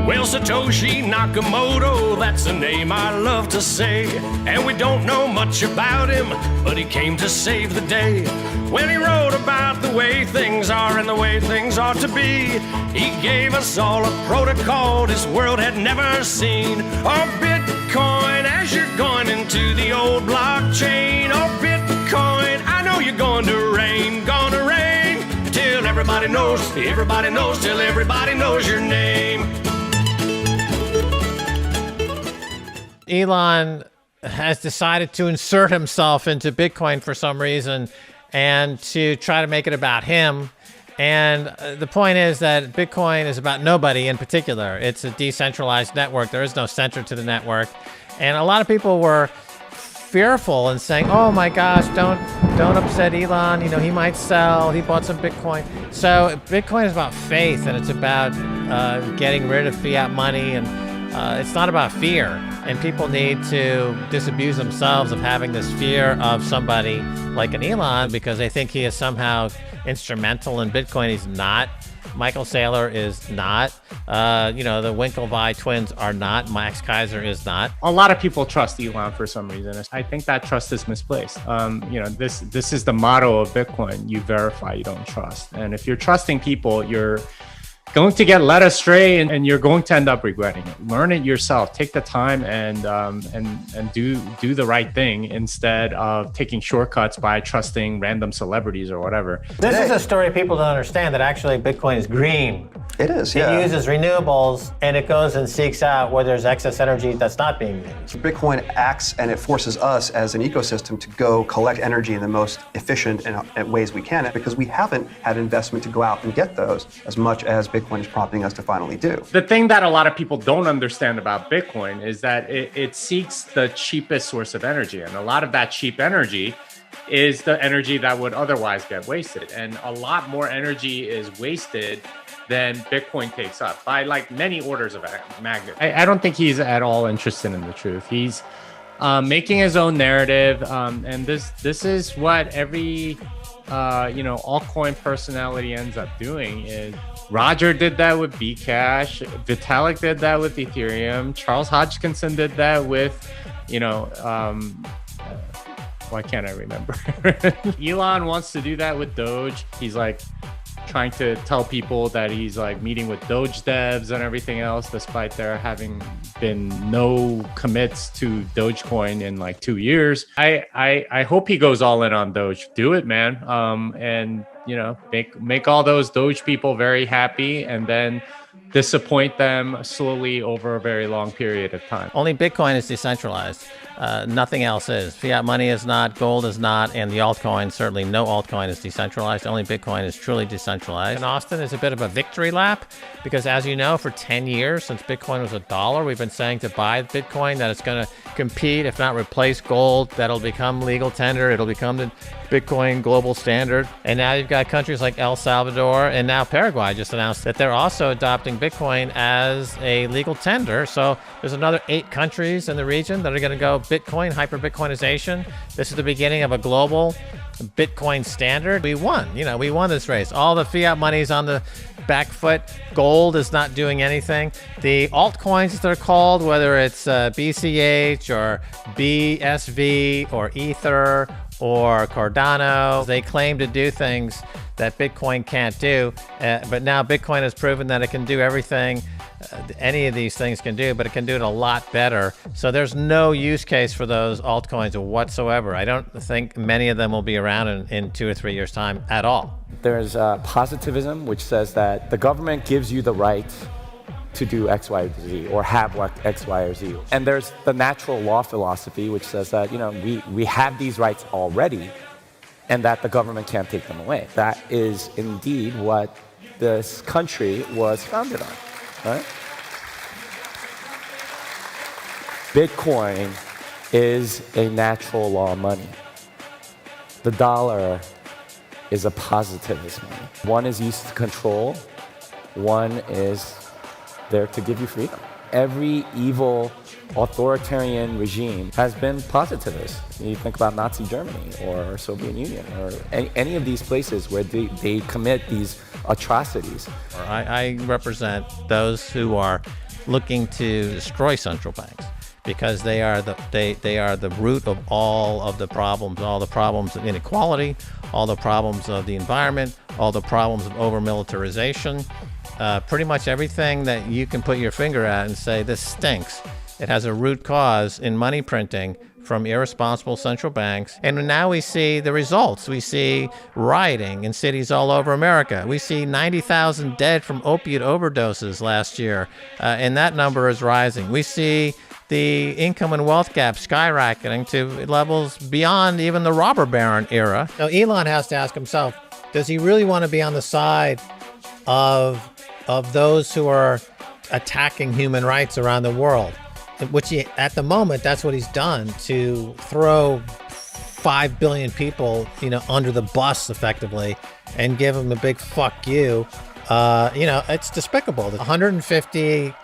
Well, Satoshi Nakamoto, that's a name I love to say. And we don't know much about him, but he came to save the day. When he wrote about the way things are and the way things ought to be, he gave us all a protocol this world had never seen. Oh, Bitcoin, as you're going into the old blockchain. Oh, Bitcoin, I know you're going to reign, till everybody knows, till everybody knows your name. Elon has decided to insert himself into Bitcoin for some reason and to try to make it about him. And the point is that Bitcoin is about nobody in particular. It's a decentralized network. There is no center to the network. And a lot of people were fearful and saying, oh my gosh, don't upset Elon. You know, he might sell. He bought some Bitcoin. So Bitcoin is about faith, and it's about getting rid of fiat money, and it's not about fear. And people need to disabuse themselves of having this fear of somebody like an Elon because they think he is somehow instrumental in Bitcoin. He's not. Michael Saylor is not. The Winklevi twins are not. Max Keiser is not. A lot of people trust Elon for some reason. I think that trust is misplaced. This is the motto of Bitcoin. You verify, you don't trust. And if you're trusting people, you're going to get led astray, and you're going to end up regretting it. Learn it yourself. Take the time and do the right thing instead of taking shortcuts by trusting random celebrities or whatever. This is a story people don't understand, that actually Bitcoin is green. It is, yeah. It uses renewables, and it goes and seeks out where there's excess energy that's not being used. Bitcoin acts and it forces us as an ecosystem to go collect energy in the most efficient ways we can, because we haven't had investment to go out and get those as much as Bitcoin is prompting us to finally do. The thing that a lot of people don't understand about Bitcoin is that it seeks the cheapest source of energy. And a lot of that cheap energy is the energy that would otherwise get wasted. And a lot more energy is wasted than Bitcoin takes up by like many orders of magnitude. I don't think he's at all interested in the truth. He's making his own narrative. And this is what every altcoin personality ends up doing. Is Roger did that with Bcash, Vitalik did that with Ethereum, Charles Hodgkinson did that with, why can't I remember? Elon wants to do that with Doge. He's like trying to tell people that he's like meeting with Doge devs and everything else, despite there having been no commits to Dogecoin in like 2 years. I hope he goes all in on Doge. Do it, man. And make all those Doge people very happy, and then disappoint them slowly over a very long period of time. Only Bitcoin is decentralized. Nothing else is. Fiat money is not, gold is not, and the altcoin, certainly no altcoin is decentralized. Only Bitcoin is truly decentralized. And Austin is a bit of a victory lap because, as you know, for 10 years, since Bitcoin was $1, we've been saying to buy Bitcoin, that it's going to compete, if not replace gold, that'll become legal tender, it'll become the Bitcoin global standard. And now you've got countries like El Salvador, and now Paraguay just announced that they're also adopting Bitcoin as a legal tender. So there's another 8 countries in the region that are going to go Bitcoin, hyper-Bitcoinization. This is the beginning of a global Bitcoin standard. We won. We won this race. All the fiat money's on the back foot. Gold is not doing anything. The altcoins, as they're called, whether it's BCH or BSV or Ether or Cardano, they claim to do things that Bitcoin can't do. But now Bitcoin has proven that it can do everything any of these things can do, but it can do it a lot better. So there's no use case for those altcoins whatsoever. I don't think many of them will be around in 2 or 3 years' time at all. There's positivism, which says that the government gives you the right to do X, Y, or Z, or have X, Y, or Z. And there's the natural law philosophy, which says that we have these rights already, and that the government can't take them away. That is indeed what this country was founded on. Right? Bitcoin is a natural law money. The dollar is a positivist money. One is used to control, one is there to give you freedom. Every evil authoritarian regime has been positivist. You think about Nazi Germany or Soviet Union or any of these places where they commit these atrocities. I represent those who are looking to destroy central banks because they are the root of all of the problems of inequality, all the problems of the environment, all the problems of over-militarization. Pretty much everything that you can put your finger at and say, this stinks. It has a root cause in money printing from irresponsible central banks. And now we see the results. We see rioting in cities all over America. We see 90,000 dead from opiate overdoses last year, and that number is rising. We see the income and wealth gap skyrocketing to levels beyond even the robber baron era. Now, Elon has to ask himself, does he really want to be on the side of those who are attacking human rights around the world? Which he, at the moment, that's what he's done to throw 5 billion people, under the bus effectively and give them a big fuck you. It's despicable. 150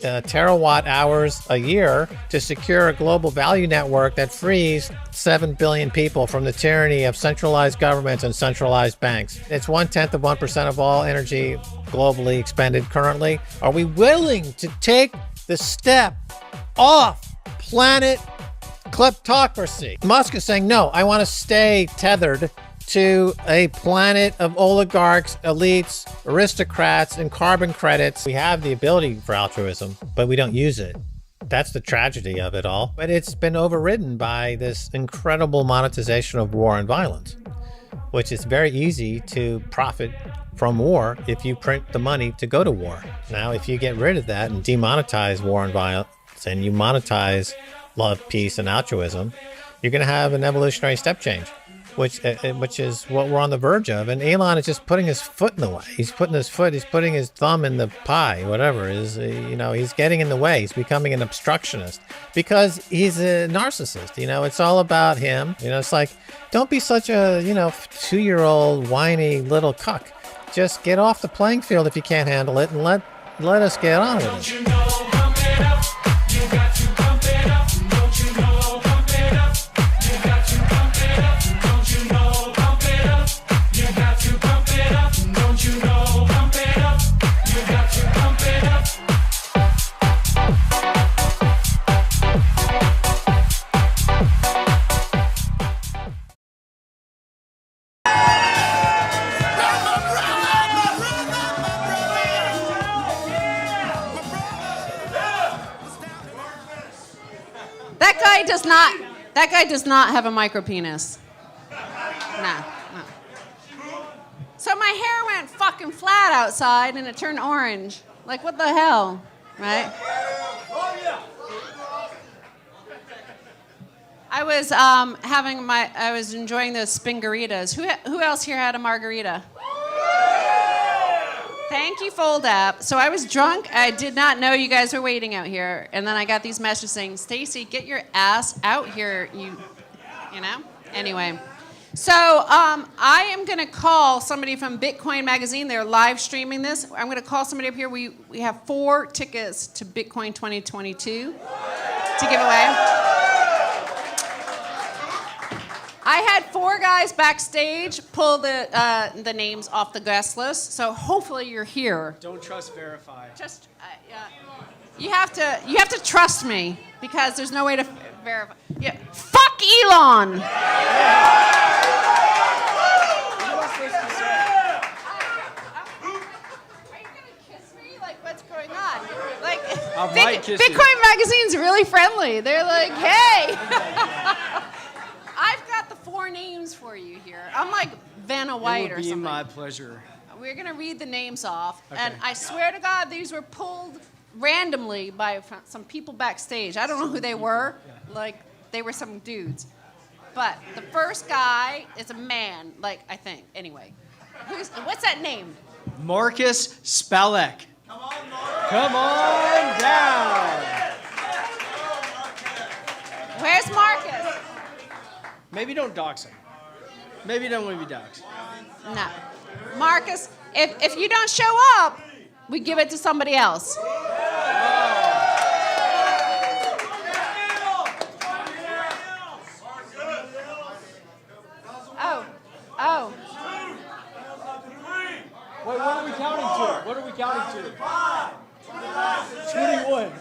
terawatt hours a year to secure a global value network that frees 7 billion people from the tyranny of centralized governments and centralized banks. It's 0.1% of all energy globally expended currently. Are we willing to take the step off planet kleptocracy? Musk is saying, no, I want to stay tethered to a planet of oligarchs, elites, aristocrats, and carbon credits. We have the ability for altruism, but we don't use it. That's the tragedy of it all. But it's been overridden by this incredible monetization of war and violence, which is very easy to profit from war if you print the money to go to war. Now, if you get rid of that and demonetize war and violence, and you monetize love, peace, and altruism, you're going to have an evolutionary step change, which is what we're on the verge of. And Elon is just putting his foot in the way. He's putting his thumb in the pie, whatever it is. He's getting in the way. He's becoming an obstructionist because he's a narcissist. It's all about him. It's like, don't be such a, 2-year-old whiny little cuck. Just get off the playing field if you can't handle it and let us get on with it. That guy does not have a micro penis. No. So my hair went fucking flat outside and it turned orange. Like, what the hell, right? I was enjoying those spingaritas. Who else here had a margarita? Thank you, Fold App. So I was drunk. I did not know you guys were waiting out here. And then I got these messages saying, Stacy, get your ass out here, you know? Anyway. So I am going to call somebody from Bitcoin Magazine. They're live streaming this. I'm going to call somebody up here. We have 4 tickets to Bitcoin 2022 to give away. I had 4 guys backstage pull the names off the guest list, so hopefully you're here. Don't trust verify. Just you have to trust me because there's no way to verify. Yeah, fuck Elon. Bitcoin Magazine's really friendly. They're like, hey. I've got the 4 names for you here. I'm like Vanna White or something. It would be my pleasure. We're going to read the names off. Okay. And I swear to God, these were pulled randomly by some people backstage. I don't know who they were. Like, they were some dudes. But the first guy is a man, like, I think. Anyway. What's that name? Marcus Spalek. Come on, Marcus. Come on down. Where's Marcus? Maybe don't dox him. Maybe don't want to be doxed. No. Marcus, if you don't show up, we give it to somebody else. counting to? What are we counting to? 21.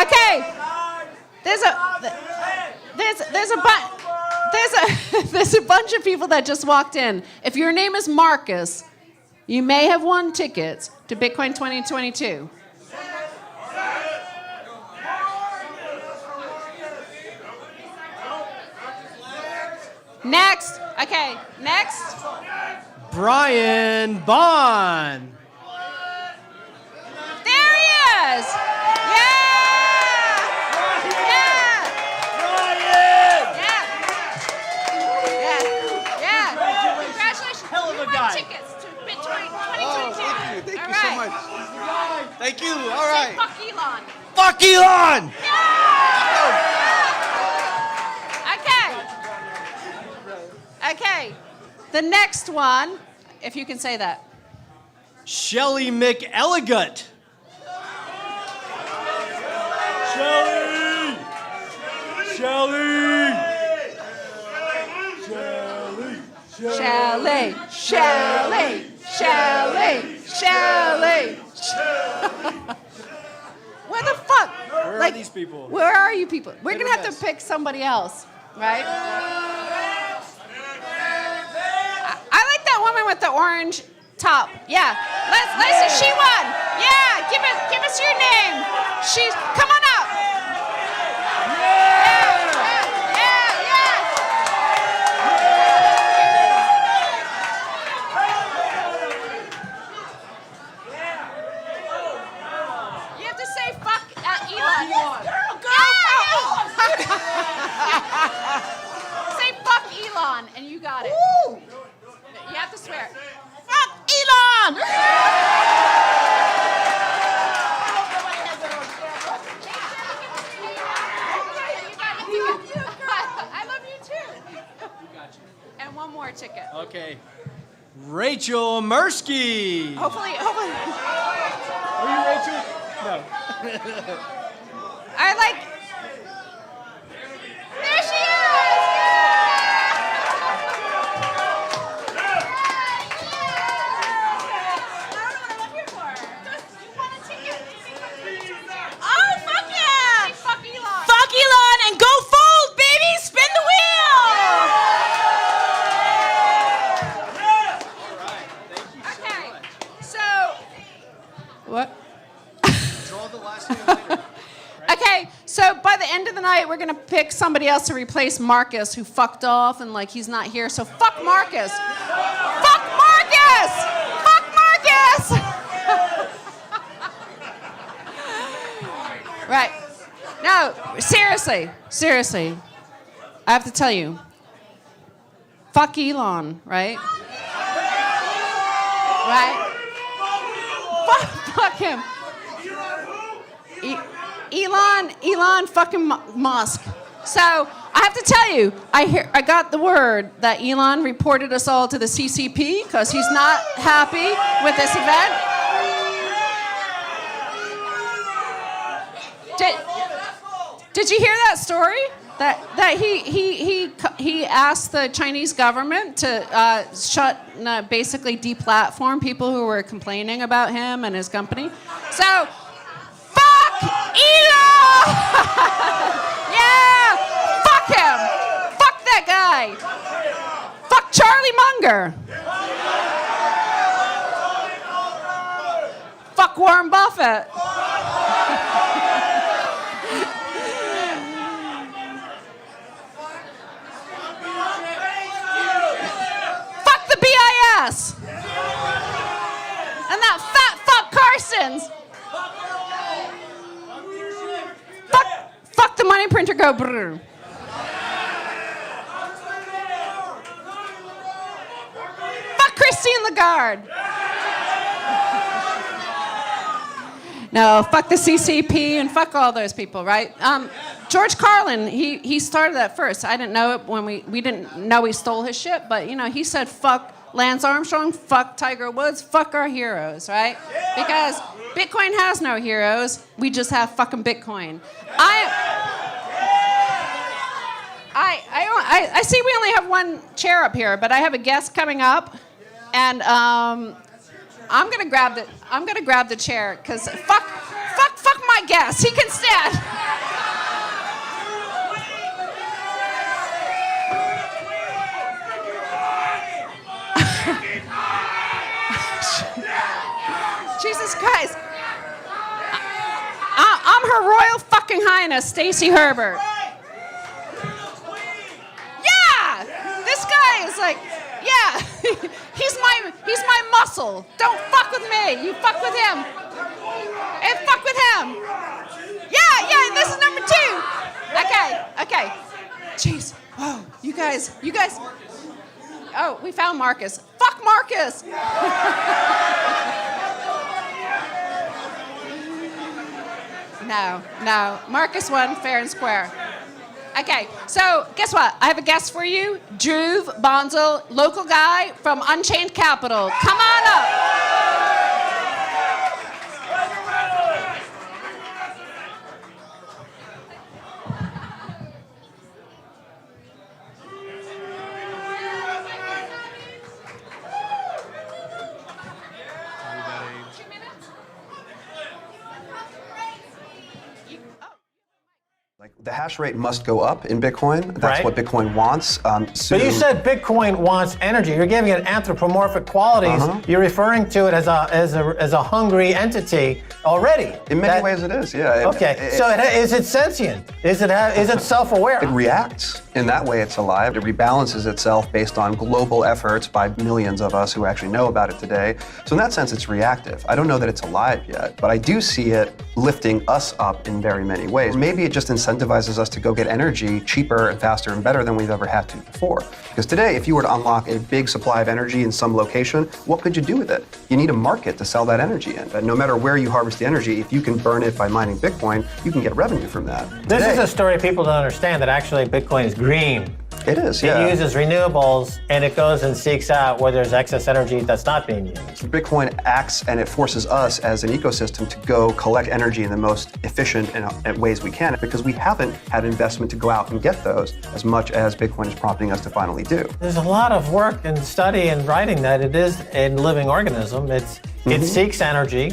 Okay. There's a bunch of people that just walked in. If your name is Marcus, you may have won tickets to Bitcoin 2022. Next. Okay, next. Brian Bond. There he is. Yeah. Congratulations. Hell of a You won guy. tickets to Bitcoin 2022. Thank All you so right. much. Thank you. All Say right. fuck Elon. Fuck Elon! Okay. The next one, if you can say that. Shelly McElligut. Shelly! Shelly! Shelly. Where the fuck? Where are these people? Where are you people? We're gonna have to pick somebody else, right? I like that woman with the orange top. Yeah, let's. She won. Yeah, give us your name. Come on up. Yeah. You have to say fuck Elon. Say fuck Elon, and you got it. You have to swear. Fuck Elon! I love you too. And one more ticket. Okay. Rachel Mursky. Hopefully. Are you Rachel? No. I like. There she is! Oh, fuck yeah! Fuck Elon. Fuck Elon and go fold, baby! Spin the Okay, so. What? Draw the last name later. Okay, so by the end of the night, we're gonna pick somebody else to replace Marcus, who fucked off and like he's not here. So fuck Marcus. Fuck Marcus. Fuck Marcus. Right. No, seriously. I have to tell you. Fuck Elon, right? Right? Fuck him. Elon fucking Musk. So I have to tell you, I got the word that Elon reported us all to the CCP because he's not happy with this event. Did you hear that story? That he asked the Chinese government to basically deplatform people who were complaining about him and his company. So. Fuck Elon! Yeah! Fuck him! Fuck that guy! Fuck Charlie Munger! Fuck Warren Buffett! Fuck the BIS! And that fat fuck Carson's! Fuck the money printer, go brr. Fuck Christine Lagarde. No, fuck the CCP and fuck all those people, right? George Carlin, he started that first. I didn't know it when we didn't know he stole his shit, but he said fuck Lance Armstrong, fuck Tiger Woods, fuck our heroes, right? Because Bitcoin has no heroes. We just I see we only have one chair up here, but I have a guest coming up, and I'm gonna grab the chair because fuck my guest. He can stand. Jesus Christ. I'm Her Royal fucking Highness, Stacy Herbert. Yeah! This guy is like, yeah, he's my muscle. Don't fuck with me. You fuck with him. And fuck with him. Yeah, this is number 2. Okay. Jeez. Whoa, you guys. Oh, we found Marcus. Fuck Marcus! No. Marcus won fair and square. Okay, so guess what? I have a guest for you. Drew Bonzel, local guy from Unchained Capital. Come on up. Like the hash rate must go up in Bitcoin. That's Right. what Bitcoin wants. But you said Bitcoin wants energy. You're giving it anthropomorphic qualities. You're referring to it as a hungry entity already. In many ways, it is. Yeah. Okay. So is it sentient? Is it self-aware? It reacts. In that way, it's alive. It rebalances itself based on global efforts by millions of us who actually know about it today. So in that sense, it's reactive. I don't know that it's alive yet, but I do see it lifting us up in very many ways. Maybe it just incentivizes us to go get energy cheaper and faster and better than we've ever had to before. Because today, if you were to unlock a big supply of energy in some location, what could you do with it? You need a market to sell that energy in. But no matter where you harvest the energy, if you can burn it by mining Bitcoin, you can get revenue from that. This is a story people don't understand, that actually Bitcoin is green. It is, yeah. It uses renewables, and it goes and seeks out where there's excess energy that's not being used. Bitcoin acts and it forces us as an ecosystem to go collect energy in the most efficient ways we can, because we haven't had investment to go out and get those as much as Bitcoin is prompting us to finally do. There's a lot of work and study and writing that it is a living organism. It seeks energy,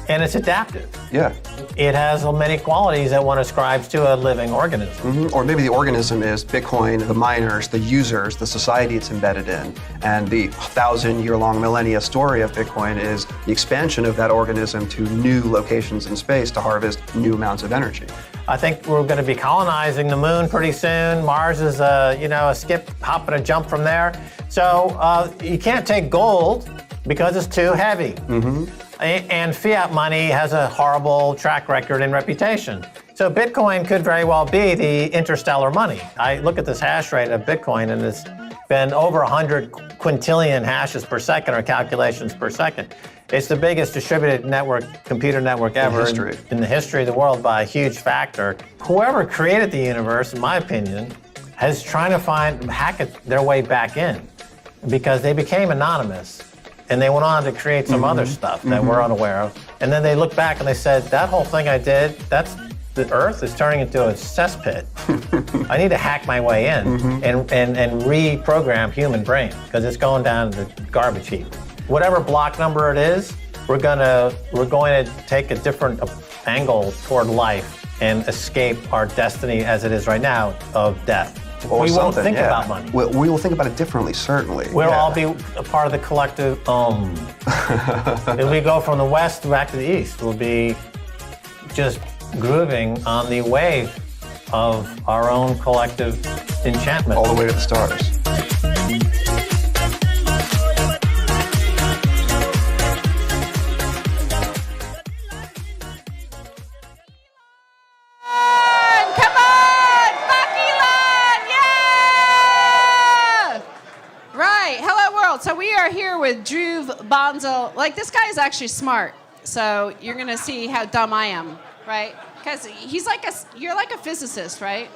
and it's adaptive. Yeah. It has many qualities that one ascribes to a living organism. Or maybe the organism is Bitcoin, the miners, the users, the society it's embedded in. And the 1,000-year-long millennia story of Bitcoin is the expansion of that organism to new locations in space to harvest new amounts of energy. I think we're going to be colonizing the moon pretty soon. Mars is a skip, hop, and a jump from there. So you can't take gold because it's too heavy. And fiat money has a horrible track record and reputation. So Bitcoin could very well be the interstellar money. I look at this hash rate of Bitcoin, and it's been over 100 quintillion hashes per second, or calculations per second. It's the biggest distributed computer network ever in the history of the world by a huge factor. Whoever created the universe, in my opinion, is trying to hack their way back in, because they became anonymous. And they went on to create some other stuff that we're unaware of. And then they look back and they said, that whole thing I did, the Earth is turning into a cesspit. I need to hack my way in and reprogram human brain, because it's going down the garbage heap. Whatever block number it is, we're going to take a different angle toward life and escape our destiny as it is right now of death. We won't think about money. We will think about it differently, certainly. We'll all be a part of the collective If we go from the west back to the east, we'll be just grooving on the wave of our own collective enchantment. All the way to the stars. So we are here with Drew Bonzel. Like, this guy is actually smart. So you're gonna see how dumb I am, right? Because you're like a physicist, right?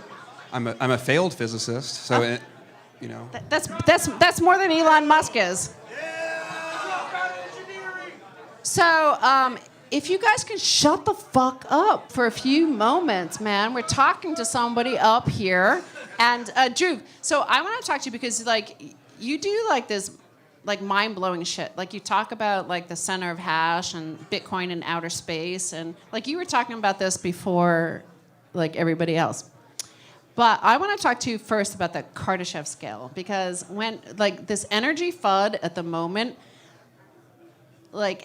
I'm a failed physicist, so That's more than Elon Musk is. So if you guys can shut the fuck up for a few moments, man. We're talking to somebody up here And Drew, so I want to talk to you because like you do like this like mind-blowing shit. Like you talk about like the center of hash and Bitcoin in outer space, and like you were talking about this before like everybody else. But I want to talk to you first about the Kardashev scale, because when like this energy FUD at the moment, like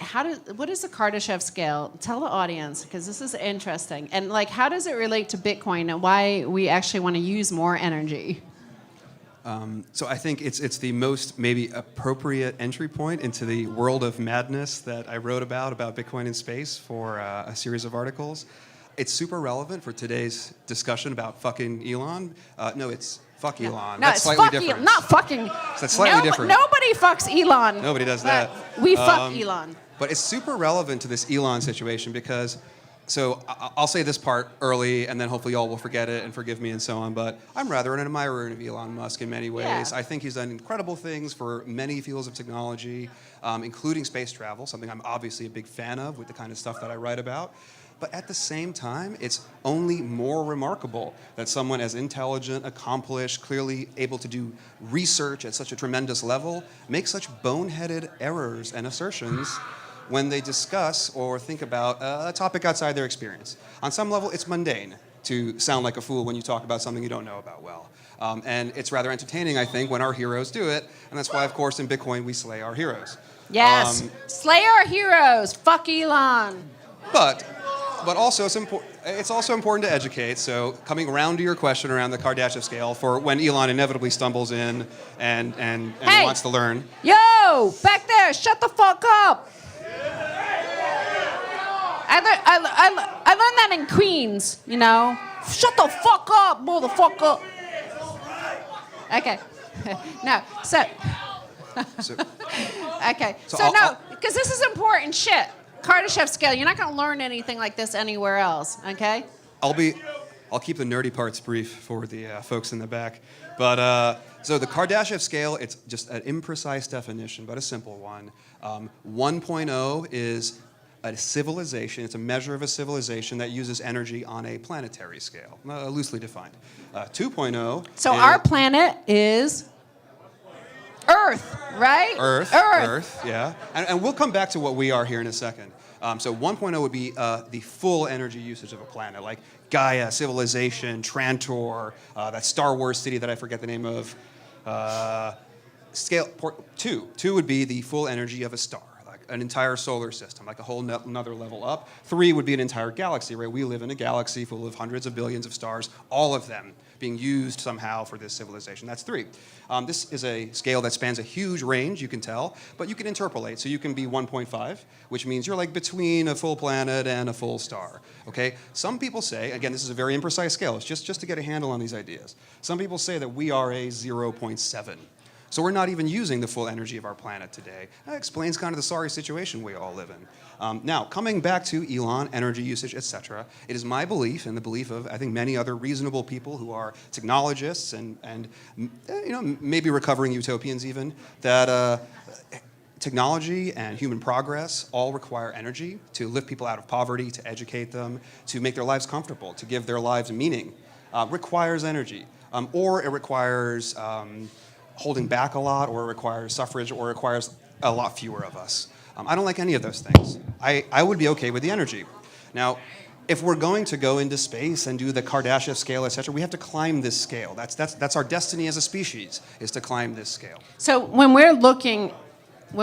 what is the Kardashev scale? Tell the audience, because this is interesting. And like how does it relate to Bitcoin and why we actually want to use more energy? So I think it's the most maybe appropriate entry point into the world of madness that I wrote about Bitcoin in space for a series of articles. It's super relevant for today's discussion about fucking Elon. No, it's fuck Elon. No, That's it's slightly fuck different. Elon, not fucking. That's slightly different. Nobody fucks Elon. Nobody does that. We fuck Elon. But it's super relevant to this Elon situation because, so I'll say this part early and then hopefully y'all will forget it and forgive me and so on, but I'm rather an admirer of Elon Musk in many ways. Yeah. I think he's done incredible things for many fields of technology, including space travel, something I'm obviously a big fan of with the kind of stuff that I write about. But at the same time, it's only more remarkable that someone as intelligent, accomplished, clearly able to do research at such a tremendous level makes such boneheaded errors and assertions when they discuss or think about a topic outside their experience. On some level, it's mundane to sound like a fool when you talk about something you don't know about well. And it's rather entertaining, I think, when our heroes do it. And that's why, of course, in Bitcoin, we slay our heroes. Yes. Slay our heroes. Fuck Elon. But also it's also important to educate. So coming around to your question around the Kardashev scale for when Elon inevitably stumbles in and Hey. wants to learn. Yo, back there, shut the fuck up. I learned that in Queens, you know. Shut the fuck up, motherfucker. Okay. No, so. Okay. So no, because this is important shit. Kardashev scale. You're not going to learn anything like this anywhere else. Okay. I'll keep the nerdy parts brief for the folks in the back. But so the Kardashev scale, it's just an imprecise definition, but a simple one. 1.0 is a civilization. It's a measure of a civilization that uses energy on a planetary scale, loosely defined. 2.0. So our planet is Earth, right? Earth, yeah. And we'll come back to what we are here in a second. So 1.0 would be the full energy usage of a planet, like Gaia, civilization, Trantor, that Star Wars city that I forget the name of. Two would be the full energy of a star, like an entire solar system, like a whole another level up. 3 would be an entire galaxy, right? We live in a galaxy full of hundreds of billions of stars, all of them being used somehow for this civilization. That's 3. This is a scale that spans a huge range, you can tell, but you can interpolate. So you can be 1.5, which means you're like between a full planet and a full star, okay? Some people say, again, this is a very imprecise scale, it's just to get a handle on these ideas. Some people say that we are a 0.7. So we're not even using the full energy of our planet today. That explains kind of the sorry situation we all live in. Now, coming back to Elon, energy usage, etc., it is my belief, and the belief of, I think, many other reasonable people who are technologists and maybe recovering utopians even, that technology and human progress all require energy to lift people out of poverty, to educate them, to make their lives comfortable, to give their lives meaning. Requires energy. Or it requires holding back a lot, or it requires suffrage, or it requires a lot fewer of us. I don't like any of those things. I would be okay with the energy. Now, if we're going to go into space and do the Kardashev scale, etc., we have to climb this scale. That's our destiny as a species, is to climb this scale. So when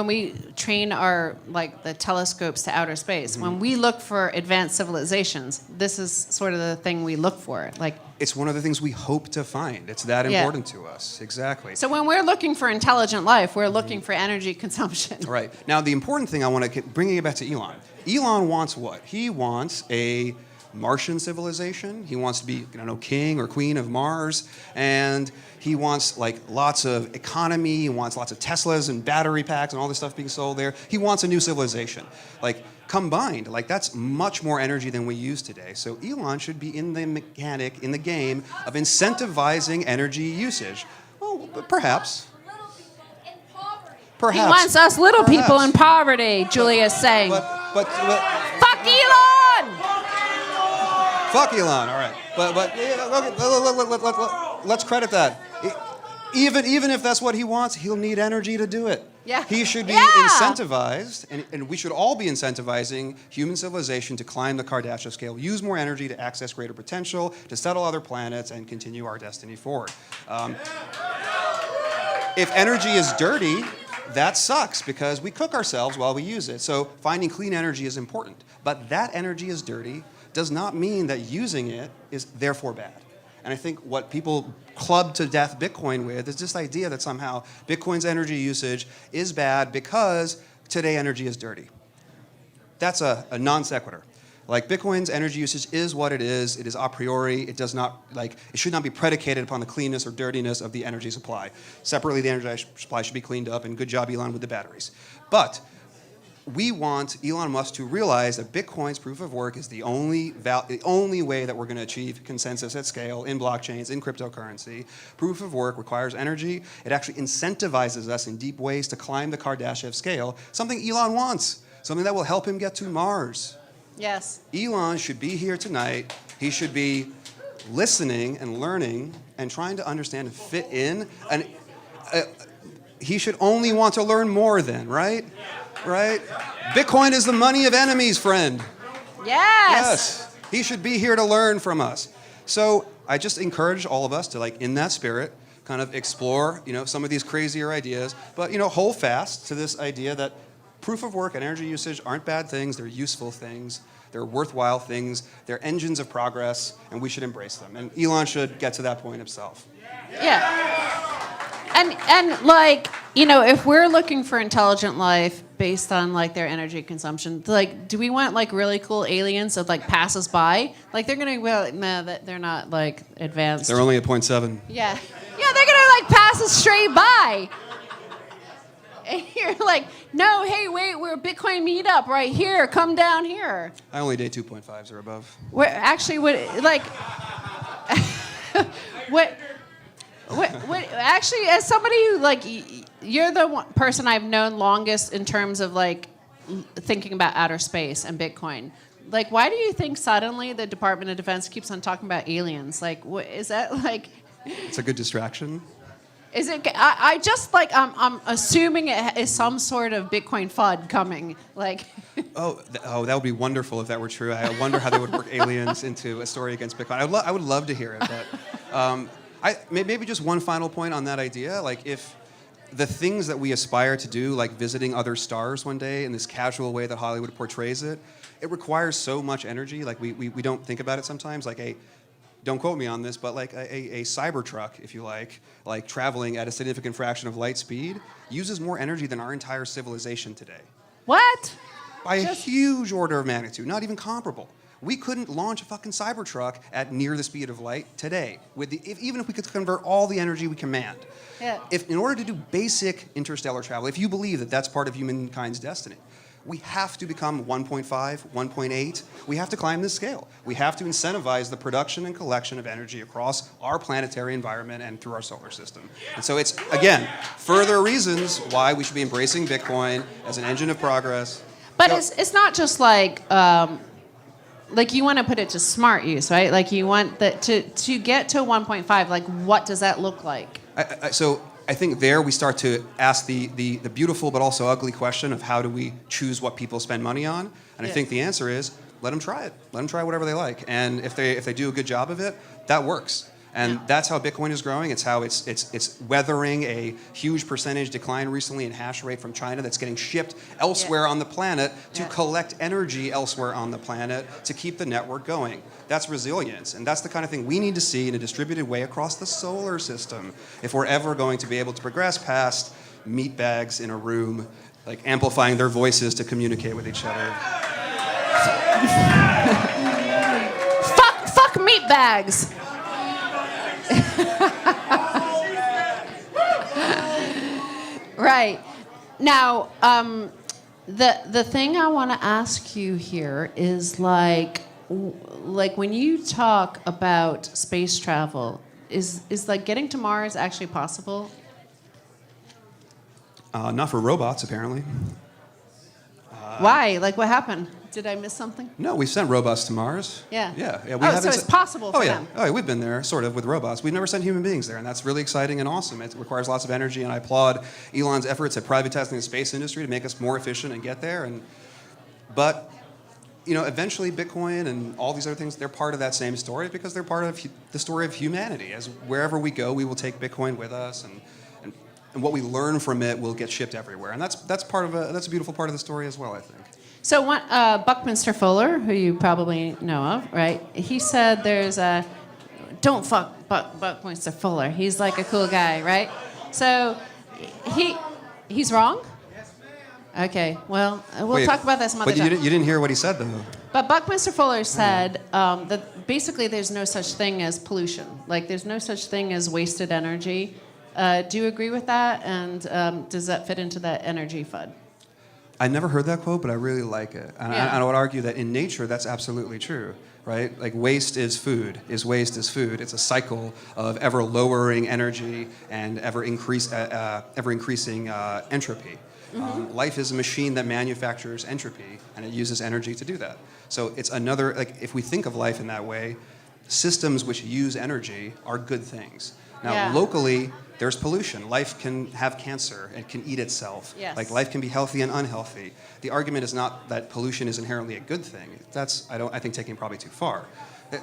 we train our, like, the telescopes to outer space, when we look for advanced civilizations, this is sort of the thing we look for. Like, it's one of the things we hope to find. It's that important to us. Exactly. So when we're looking for intelligent life, we're looking for energy consumption. Right. Now, the important thing I want to bring it back to Elon. Elon wants what? He wants a Martian civilization. He wants to be, king or queen of Mars. And he wants, like, lots of economy. He wants lots of Teslas and battery packs and all this stuff being sold there. He wants a new civilization. Like, combined, like, that's much more energy than we use today. So Elon should be in the game of incentivizing energy usage. Well, perhaps. Perhaps. He wants us little people in poverty, Julia's saying. But fuck Elon! Fuck Elon, all right. But let's credit that. Even if that's what he wants, he'll need energy to do it. Yeah. He should be Yeah. incentivized, and we should all be incentivizing human civilization to climb the Kardashian scale, use more energy to access greater potential, to settle other planets, and continue our destiny forward. If energy is dirty, that sucks because we cook ourselves while we use it. So finding clean energy is important. But that energy is dirty does not mean that using it is therefore bad. And I think what people club to death Bitcoin with is this idea that somehow Bitcoin's energy usage is bad because today energy is dirty. That's a non sequitur. Like Bitcoin's energy usage is what it is. It is a priori. It does not it should not be predicated upon the cleanness or dirtiness of the energy supply. Separately, the energy supply should be cleaned up, and good job, Elon, with the batteries. But we want Elon Musk to realize that Bitcoin's proof of work is the only way that we're going to achieve consensus at scale in blockchains, in cryptocurrency. Proof of work requires energy. It actually incentivizes us in deep ways to climb the Kardashev scale, something Elon wants, something that will help him get to Mars. Yes. Elon should be here tonight. He should be listening and learning and trying to understand and fit in. And he should only want to learn more then, right? Right? Bitcoin is the money of enemies, friend. Yes. Yes. He should be here to learn from us. So I just encourage all of us to, in that spirit, kind of explore, some of these crazier ideas, but, hold fast to this idea that proof of work and energy usage aren't bad things. They're useful things. They're worthwhile things. They're engines of progress, and we should embrace them. And Elon should get to that point himself. Yeah. And if we're looking for intelligent life based on their energy consumption, do we want really cool aliens that pass us by? They're gonna be no, that they're not advanced. They're only at 0.7. Yeah. Yeah, they're gonna pass us straight by. And you're no, hey, wait, we're a Bitcoin meetup right here. Come down here. I only date 2.5s or above. What actually what actually, as somebody who you're the one person I've known longest in terms of thinking about outer space and Bitcoin. Why do you think suddenly the Department of Defense keeps on talking about aliens? What is that It's a good distraction. Is it? I just I'm assuming it is some sort of Bitcoin FUD coming. Oh, that would be wonderful if that were true. I wonder how they would work aliens into a story against Bitcoin. I would love to hear it. But maybe just one final point on that idea. If the things that we aspire to do, like visiting other stars one day in this casual way that Hollywood portrays it, it requires so much energy. We don't think about it sometimes. Don't quote me on this, but a Cybertruck, if you like traveling at a significant fraction of light speed, uses more energy than our entire civilization today. What? By a huge order of magnitude, not even comparable. We couldn't launch a fucking Cybertruck at near the speed of light today, even if we could convert all the energy we command. Yeah. In order to do basic interstellar travel, if you believe that that's part of humankind's destiny, we have to become 1.5, 1.8. We have to climb this scale. We have to incentivize the production and collection of energy across our planetary environment and through our solar system. And so it's, again, further reasons why we should be embracing Bitcoin as an engine of progress. But it's not just you want to put it to smart use, right? You want to get to 1.5, what does that look like? So I think there we start to ask the beautiful but also ugly question of how do we choose what people spend money on? And I think the answer is let them try it. Let them try whatever they like. And if they do a good job of it, that works. And that's how Bitcoin is growing. It's how it's weathering a huge percentage decline recently in hash rate from China that's getting shipped elsewhere on the planet to collect energy elsewhere on the planet to keep the network going. That's resilience. And that's the kind of thing we need to see in a distributed way across the solar system if we're ever going to be able to progress past meat bags in a room, amplifying their voices to communicate with each other. Fuck meat bags. Right. Now, the thing I want to ask you here is when you talk about space travel, is getting to Mars actually possible? Not for robots, apparently. Why? What happened? Did I miss something? No, we've sent robots to Mars. Yeah. Yeah. We Oh, haven't so it's possible for them. Oh, yeah, we've been there, sort of, with robots. We've never sent human beings there, and that's really exciting and awesome. It requires lots of energy, and I applaud Elon's efforts at privatizing the space industry to make us more efficient and get there. But eventually Bitcoin and all these other things, they're part of that same story because they're part of the story of humanity. As wherever we go, we will take Bitcoin with us, and what we learn from it will get shipped everywhere. And that's a beautiful part of the story as well, I think. So Buckminster Fuller, who you probably know of, right? He said there's a, don't fuck Buckminster Fuller. He's like a cool guy, right? So he's wrong? Yes, ma'am. Okay, well, we'll talk about that some other time. But you didn't hear what he said, though. But Buckminster Fuller said that basically there's no such thing as pollution. Like there's no such thing as wasted energy. Do you agree with that? And does that fit into that energy FUD? I never heard that quote, but I really like it. And I would argue that in nature, that's absolutely true, right? Like waste is food. Waste is food. It's a cycle of ever lowering energy and ever increasing entropy. Mm-hmm. Life is a machine that manufactures entropy, and it uses energy to do that. So it's another, if we think of life in that way, systems which use energy are good things. Now, locally, there's pollution. Life can have cancer. It can eat itself. Yes. Like life can be healthy and unhealthy. The argument is not that pollution is inherently a good thing. That's, I think, taking probably too far.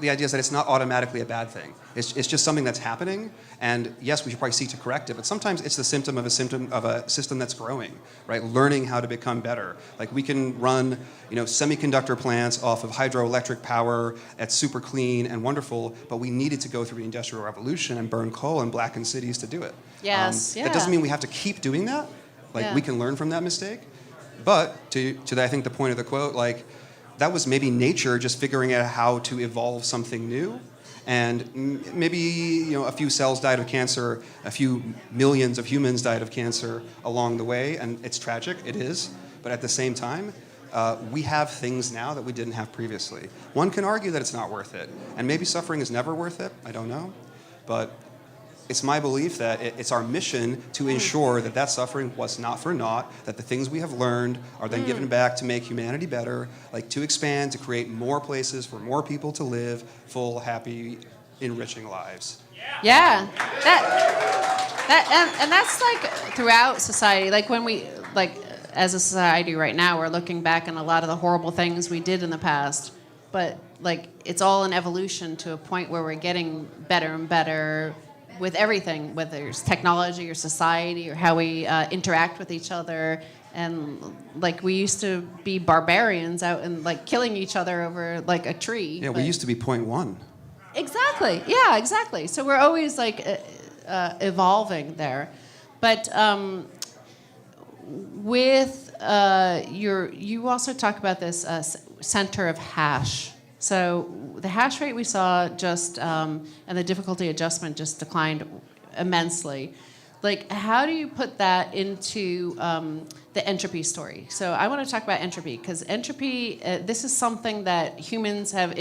The idea is that it's not automatically a bad thing. It's just something that's happening, and yes, we should probably seek to correct it, but sometimes it's the symptom of a system that's growing, right? Learning how to become better. Like we can run, semiconductor plants off of hydroelectric power that's super clean and wonderful, but we needed to go through the Industrial Revolution and burn coal and blacken cities to do it. Yes, That doesn't mean we have to keep doing that. We can learn from that mistake. But to I think the point of the quote, that was maybe nature just figuring out how to evolve something new. And maybe a few cells died of cancer, a few millions of humans died of cancer along the way, and it's tragic, it is. But at the same time, we have things now that we didn't have previously. One can argue that it's not worth it, and maybe suffering is never worth it, I don't know. But it's my belief that it's our mission to ensure that suffering was not for naught, that the things we have learned are then given back to make humanity better, to expand, to create more places for more people to live full, happy, enriching lives. Yeah. And that's throughout society. When we, as a society right now, we're looking back on a lot of the horrible things we did in the past. But, it's all an evolution to a point where we're getting better and better with everything, whether it's technology or society or how we interact with each other. And we used to be barbarians out and killing each other over a tree. Yeah, we used to be 0.1. Exactly. Yeah, exactly. So we're always evolving there. But with you also talk about this center of hash. So the hash rate we saw and the difficulty adjustment just declined immensely. How do you put that into the entropy story? So I want to talk about entropy, because entropy, this is something that humans have,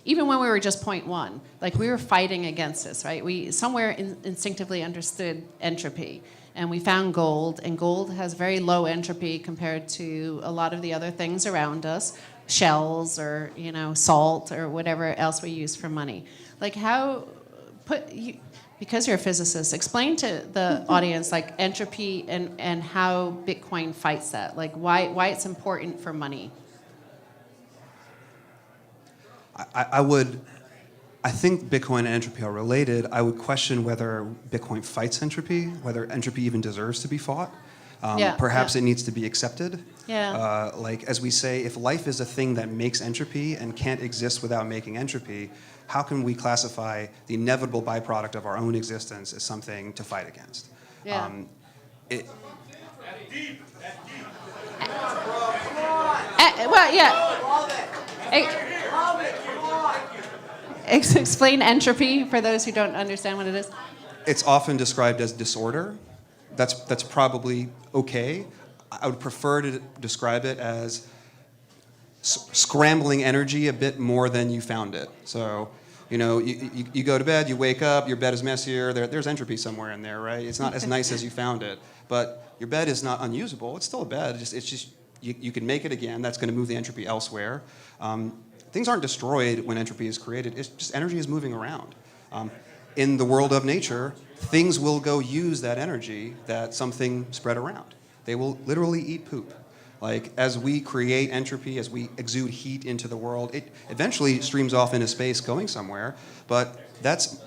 even when we were just 0.1, we were fighting against this, right? We somewhere instinctively understood entropy. And we found gold, and gold has very low entropy compared to a lot of the other things around us. Shells or salt or whatever else we use for money. Because you're a physicist, explain to the audience entropy and how Bitcoin fights that. Why it's important for money. I think Bitcoin and entropy are related. I would question whether Bitcoin fights entropy, whether entropy even deserves to be fought. Perhaps it needs to be accepted. Yeah. As we say, if life is a thing that makes entropy and can't exist without making entropy, how can we classify the inevitable byproduct of our own existence as something to fight against? Yeah. Explain entropy for those who don't understand what it is. It's often described as disorder. That's probably okay. I would prefer to describe it as scrambling energy a bit more than you found it. So, you go to bed, you wake up, your bed is messier. There's entropy somewhere in there, right? It's not as nice as you found it, but your bed is not unusable. It's still a bed. It's just you can make it again. That's going to move the entropy elsewhere. Things aren't destroyed when entropy is created. It's just energy is moving around. In the world of nature, things will go use that energy that something spread around. They will literally eat poop. Like, as we create entropy, as we exude heat into the world, it eventually streams off into space going somewhere, but that's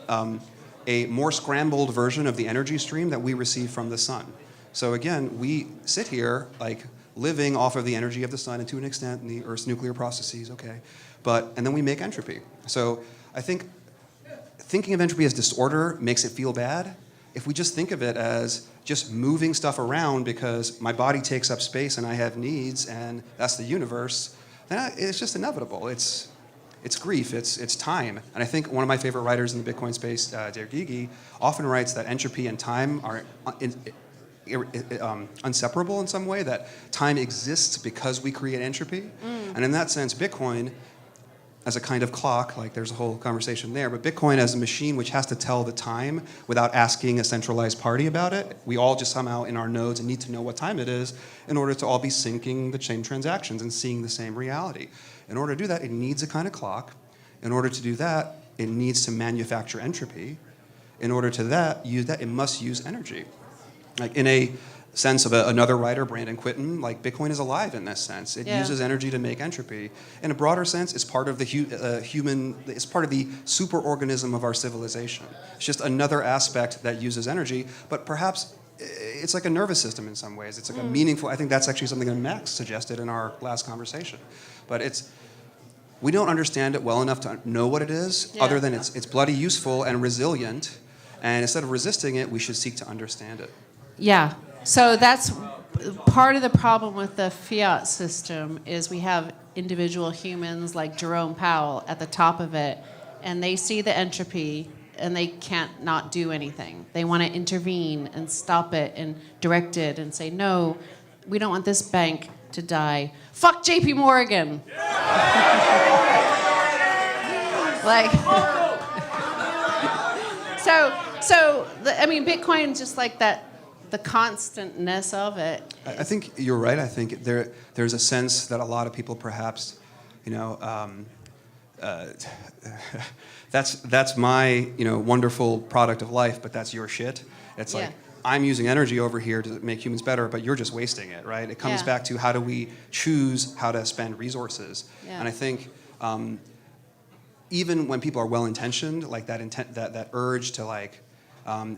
a more scrambled version of the energy stream that we receive from the sun. So again, we sit here like living off of the energy of the sun, and to an extent in the Earth's nuclear processes, okay, and then we make entropy. So I think thinking of entropy as disorder makes it feel bad. If we just think of it as just moving stuff around because my body takes up space and I have needs and that's the universe, then it's just inevitable. It's grief, it's time. And I think one of my favorite writers in the Bitcoin space, decrying, often writes that entropy and time are inseparable in some way, that time exists because we create entropy. And in that sense, Bitcoin as a kind of clock, like there's a whole conversation there, but Bitcoin as a machine which has to tell the time without asking a centralized party about it. We all just somehow in our nodes need to know what time it is in order to all be syncing the same transactions and seeing the same reality. In order to do that, it needs a kind of clock. In order to do that, it needs to manufacture entropy. In order to use that, it must use energy. Like in a sense of another writer, Brandon Quitton, like Bitcoin is alive in this sense. It uses energy to make entropy. In a broader sense, it's part of the it's part of the superorganism of our civilization. It's just another aspect that uses energy, but perhaps it's like a nervous system in some ways. It's like a meaningful, I think that's actually something that Max suggested in our last conversation. But we don't understand it well enough to know what it is, other than it's bloody useful and resilient. And instead of resisting it, we should seek to understand it. Yeah. So that's part of the problem with the fiat system is we have individual humans like Jerome Powell at the top of it, and they see the entropy and they can't not do anything. They want to intervene and stop it and direct it and say, no, we don't want this bank to die. Fuck JP Morgan. Like, I mean, Bitcoin just like that. The constantness of it. I think you're right. I think there's a sense that a lot of people perhaps, that's my wonderful product of life, but that's your shit. It's like I'm using energy over here to make humans better, but you're just wasting it, right? It comes back to how do we choose how to spend resources, and I think even when people are well-intentioned, like that urge to like.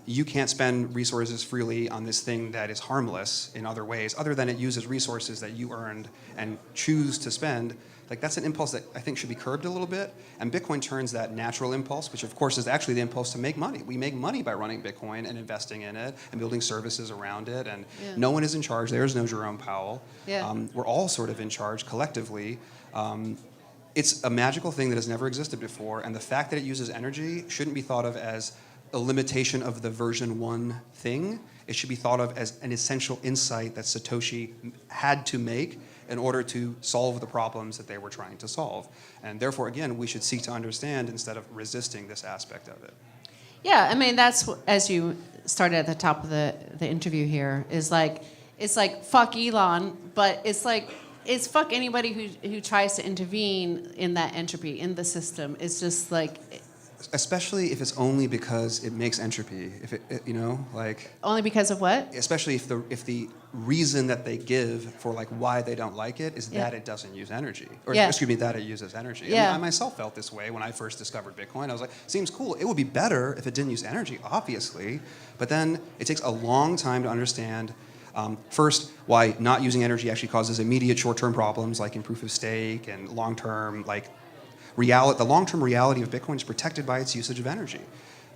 You can't spend resources freely on this thing that is harmless in other ways, other than it uses resources that you earned and choose to spend. Like that's an impulse that I think should be curbed a little bit. And Bitcoin turns that natural impulse, which of course is actually the impulse to make money. We make money by running Bitcoin and investing in it and building services around it. And no one is in charge. There's no Jerome Powell. We're all sort of in charge collectively. It's a magical thing that has never existed before. And the fact that it uses energy shouldn't be thought of as a limitation of the version 1 thing. It should be thought of as an essential insight that Satoshi had to make in order to solve the problems that they were trying to solve. And therefore, again, we should seek to understand instead of resisting this aspect of it. Yeah, I mean, that's, as you started at the top of the interview here, is like, it's like, fuck Elon, but it's like, it's fuck anybody who tries to intervene in that entropy, in the system. It's just like... Especially if it's only because it makes entropy. If it like only because of what? Especially if the reason that they give for like why they don't like it is that it doesn't use energy, or excuse me, that it uses energy. Yeah. I mean, I myself felt this way when I first discovered Bitcoin. I was like, seems cool. It would be better if it didn't use energy, obviously, but then it takes a long time to understand. First, why not using energy actually causes immediate short-term problems like in proof of stake and long-term like. The long-term reality of Bitcoin is protected by its usage of energy.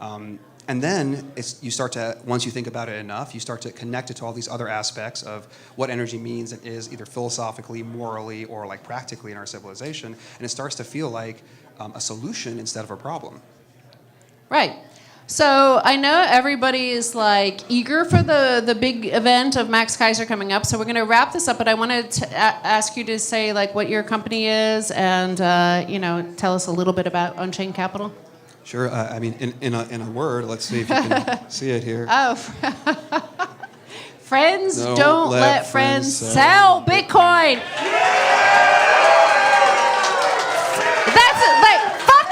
And then you start to, once you think about it enough, you start to connect it to all these other aspects of what energy means and is either philosophically, morally, or like practically in our civilization. And it starts to feel like a solution instead of a problem. Right. So I know everybody is like eager for the big event of Max Keiser coming up. So we're going to wrap this up, but I wanted to ask you to say like what your company is and tell us a little bit about Unchained Capital. Sure. I mean, in a word, let's see if you can see it here. Oh, Friends Don't don't let let friends friends sell Bitcoin. That's it. Like, fuck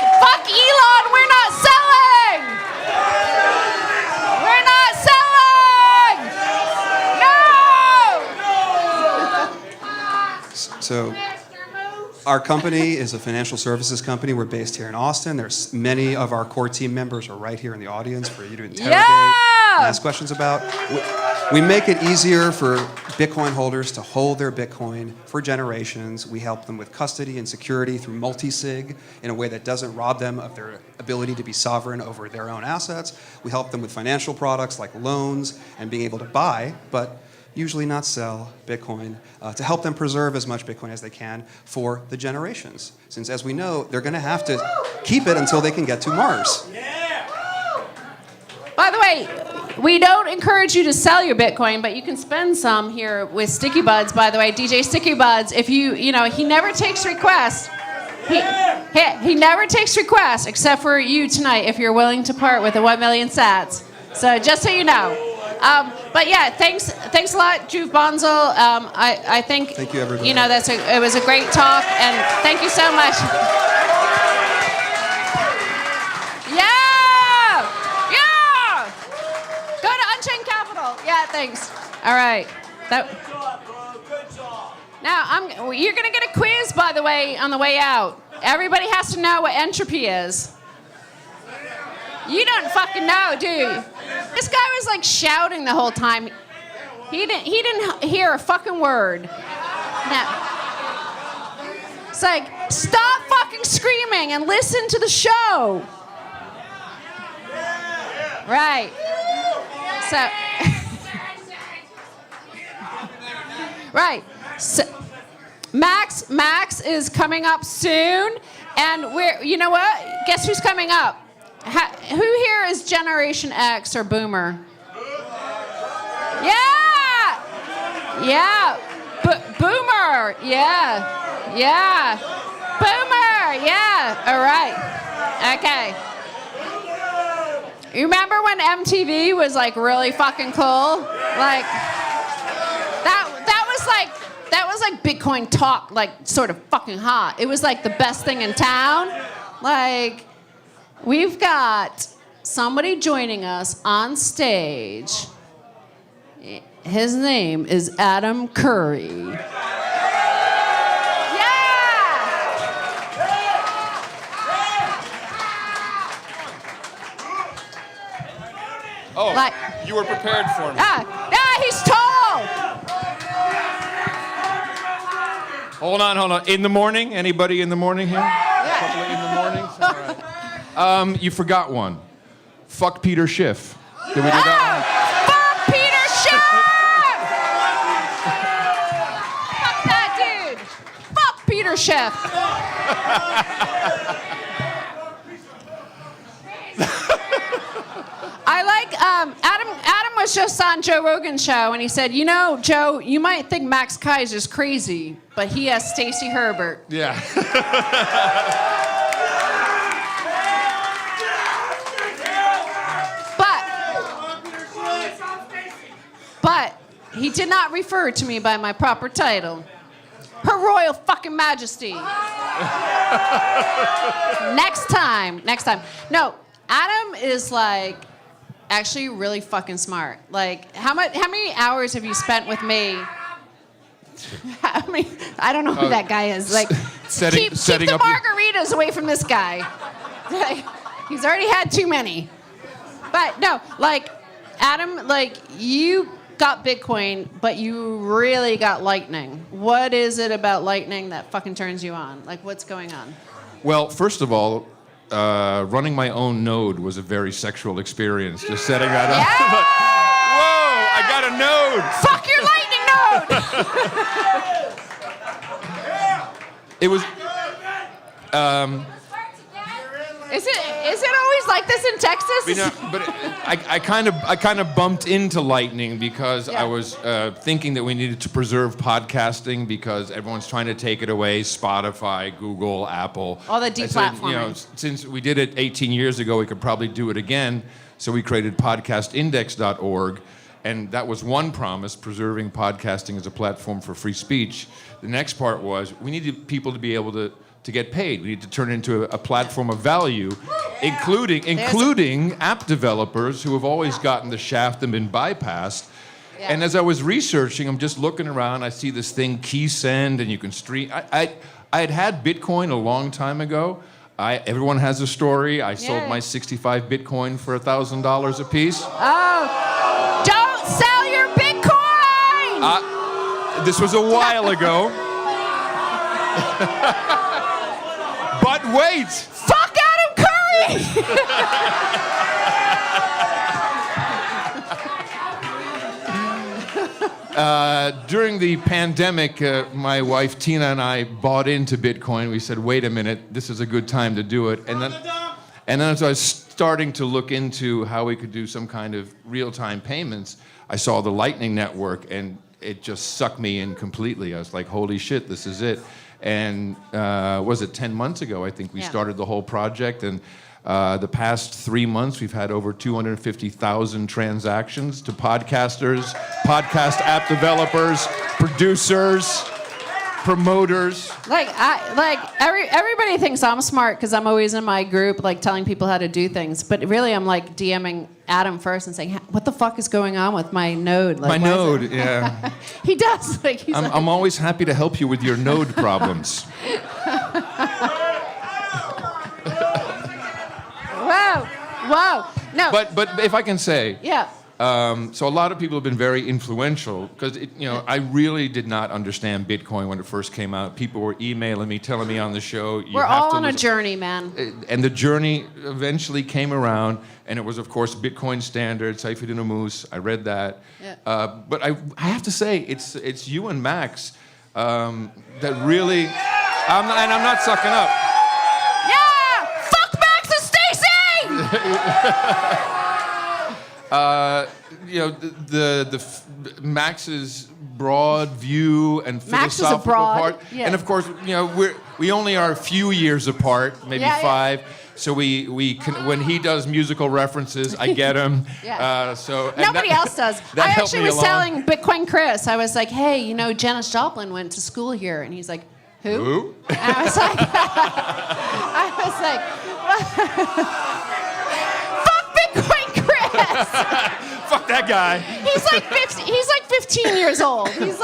Elon. We're not selling. We're not selling. No. So our company is a financial services company. We're based here in Austin. There's many of our core team members are right here in the audience for you to interrogate and ask questions about. We make it easier for Bitcoin holders to hold their Bitcoin for generations. We help them with custody and security through multi-sig in a way that doesn't rob them of their ability to be sovereign over their own assets. We help them with financial products like loans and being able to buy, but usually not sell Bitcoin, to help them preserve as much Bitcoin as they can for the generations. Since, as we know, they're going to have to keep it until they can get to Mars. By the way, we don't encourage you to sell your Bitcoin, but you can spend some here with Sticky Buds. By the way, DJ Sticky Buds, if he never takes requests. He never takes requests except for you tonight if you're willing to part with the 1 million sats. So just so you know. But yeah, thanks a lot, Juve Bonzel. I think thank you, everybody. It was a great talk, and thank you so much. Yeah. Go to Unchained Capital. Yeah, thanks. All right. Good job, bro. Good job. Now you're gonna get a quiz, by the way, on the way out. Everybody has to know what entropy is. You don't fucking know, do you? This guy was like shouting the whole time. He didn't hear a fucking word. No. It's like, stop fucking screaming and listen to the show. Right. So. Right. So, Max is coming up soon, and you know what? Guess who's coming up? Who here is Generation X or Boomer? Yeah! Boomer! Yeah! Boomer! Yeah! All right. Okay. You remember when MTV was like really fucking cool? Like that was like Bitcoin talk, like sort of fucking hot. It was like the best thing in town. Like, we've got somebody joining us on stage. His name is Adam Curry. Oh, you were prepared for me. He's tall. Hold on. In the morning? Anybody in the morning here? Yeah. A couple in the morning? All right. You forgot one. Fuck Peter Schiff. Did we do that Fuck Peter Schiff! Fuck that dude. Fuck Peter Schiff. I like Adam was just on Joe Rogan's show, and he said, Joe, you might think Max Keiser's crazy, but he has Stacy Herbert. Yeah. But he did not refer to me by my proper title. Her Royal fucking Majesty. Next time. No, Adam is like actually really fucking smart. Like, how many hours have you spent with me? I don't know who that guy is. Like, keep the margaritas away from this guy. He's already had too many. But no, like, Adam, like, you got Bitcoin, but you really got Lightning. What is it about Lightning that fucking turns you on? Like, what's going on? Well, first of all, running my own node was a very sexual experience. Just setting that up. Yeah! Whoa, I got a node. Fuck your Lightning node. It was. Is it always like this in Texas? But I kind of bumped into Lightning because I was thinking that we needed to preserve podcasting because everyone's trying to take it away. Spotify, Google, Apple. All the deplatforming. Since we did it 18 years ago, we could probably do it again. So we created podcastindex.org. And that was one promise, preserving podcasting as a platform for free speech. The next part was we needed people to be able to get paid. We need to turn it into a platform of value, including app developers who have always gotten the shaft and been bypassed. Yeah. And as I was researching, I'm just looking around, I see this thing, Keysend, and you can stream. I had Bitcoin a long time ago. Everyone has a story. I sold my 65 Bitcoin for $1,000 a piece. Oh, don't sell your Bitcoin! This was a while ago. But wait! Fuck Adam Curry! During the pandemic, my wife Tina and I bought into Bitcoin. We said, wait a minute, this is a good time to do it. And then as I was starting to look into how we could do some kind of real-time payments, I saw the Lightning Network, and it just sucked me in completely. I was like, holy shit, this is it. And was it 10 months ago, I think, we started the whole project. And the past 3 months, we've had over 250,000 transactions to podcasters, podcast app developers, producers, promoters. Everybody thinks I'm smart because I'm always in my group, like telling people how to do things. But really, I'm like DMing Adam first and saying, "What the fuck is going on with my node?" Like, my node, yeah. He does. I'm always happy to help you with your node problems. Whoa. No. But if I can say. Yeah. So a lot of people have been very influential because I really did not understand Bitcoin when it first came out. People were emailing me, telling me on the show. We're all on a journey, man. And the journey eventually came around, and it was, of course, Bitcoin standard, Seyfried Moose. I read that. Yeah. But I have to say, it's you and Max that really. I'm not sucking up. Yeah! Fuck Max and Stacy! The Max's broad view and philosophical part, and of course, we only are a few years apart, maybe 5. Yeah. So we can, when he does musical references, I get him. Nobody else does. I actually was telling Bitcoin Chris, I was like, hey, Janis Joplin went to school here, and he's like, who? And I was like, fuck Bitcoin Chris. Fuck that guy. He's like 15 years old. He's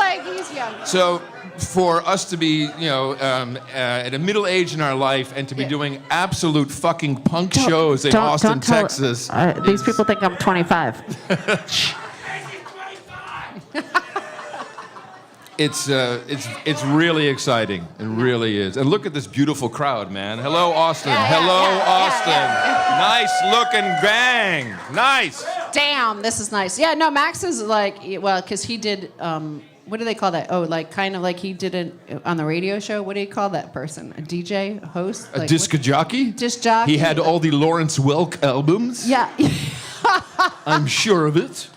young. So for us to be, at a middle age in our life and to be doing absolute fucking punk shows in Austin, Texas. These people think I'm 25. It's really exciting. It really is. And look at this beautiful crowd, man. Hello, Austin. Austin. Nice looking gang. Nice. Damn, this is nice. Yeah, no, Max is because he did, what do they call that? Oh, kind of like he did it on the radio show. What do you call that person? A DJ, host? A disc jockey? Disc jockey. He had all the Lawrence Welk albums. Yeah. I'm sure of it.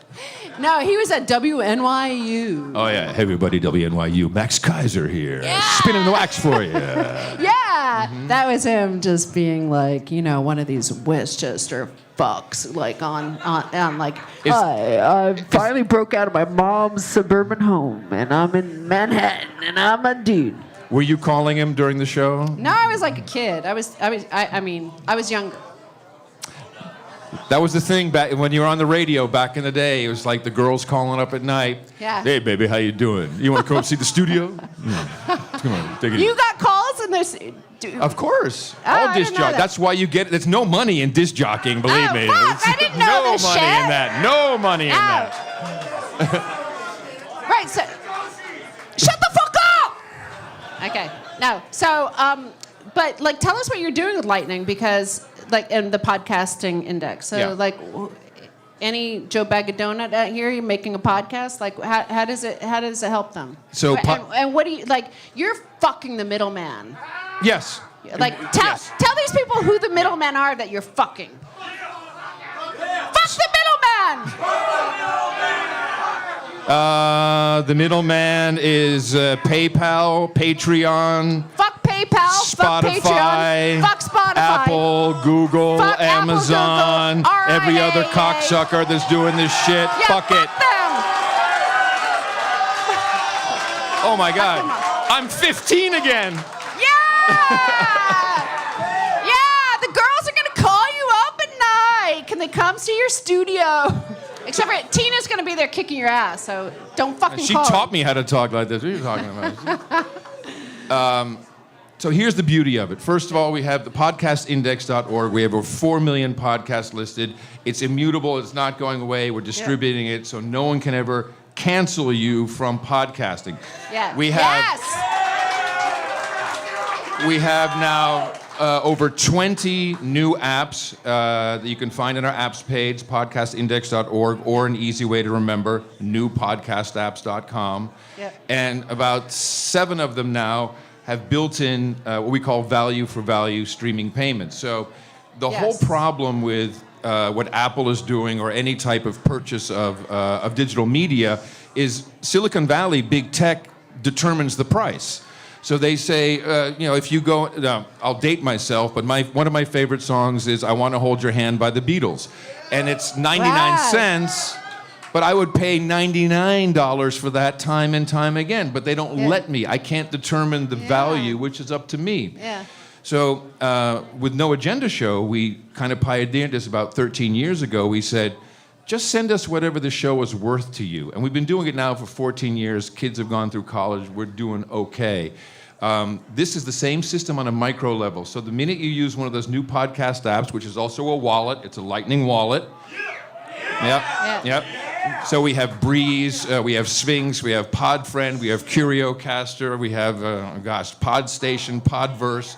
No, he was at WNYU. Oh, yeah. Hey, everybody, WNYU. Max Keiser here. Yeah. Spinning the wax for you. Yeah. Mm-hmm. That was him just being one of these Westchester fucks, I finally broke out of my mom's suburban home, and I'm in Manhattan, and I'm a dude. Were you calling him during the show? No, I was like a kid. I was younger. That was the thing back when you were on the radio back in the day. It was like the girls calling up at night. Yeah. Hey, baby, how you doing? You want to come see the studio? Come on, take it easy. You got calls in this? Of course. All disc jockey. That's why you get it. There's no money in disc jockeying, believe me. Fuck, I didn't know this shit. No money in that. Right, so shut the fuck up! Okay. No. So, but tell us what you're doing with Lightning, because in the podcasting index. So any Joe Bag of Donut out here, you're making a podcast? How does it help them? So and what do you you're fucking the middleman. Yes. Tell these people who the middlemen are that you're fucking. Fuck the middleman! The middleman is PayPal, Patreon. Fuck PayPal, fuck Patreon, fuck Spotify, Apple, Google, fuck Amazon, Apple, Google, every other cocksucker that's doing this shit. Yeah, fuck it. Them. Oh my God. I'm 15 again. Yeah, the girls are gonna call you up at night. Can they come to your studio? Except for Tina's gonna be there kicking your ass, so don't fucking She call her. taught me how to talk like this. What are you talking about? So here's the beauty of it. First of all, we have the podcastindex.org. We have over 4 million podcasts listed. It's immutable. It's not going away. We're distributing it so no one can ever cancel you from podcasting. Yeah. We have now over 20 new apps that you can find on our apps page, podcastindex.org, or an easy way to remember, newpodcastapps.com. Yeah. And about 7 of them now have built-in what we call value-for-value streaming payments. So the whole problem with what Apple is doing or any type of purchase of digital media is Silicon Valley, big tech, determines the price. So they say, if you go, I'll date myself, but one of my favorite songs is I Want to Hold Your Hand by the Beatles. And it's 99 cents, but I would pay $99 for that time and time again. But they don't let me. I can't determine the value, which is up to me. Yeah. So with No Agenda Show, we kind of pioneered this about 13 years ago. We said, just send us whatever the show is worth to you. And we've been doing it now for 14 years. Kids have gone through college. We're doing okay. This is the same system on a micro level. So the minute you use one of those new podcast apps, which is also a wallet, it's a Lightning wallet. Yep. So we have Breeze, we have Sphinx, we have Podfriend, we have CurioCaster, we have, Podstation, Podverse.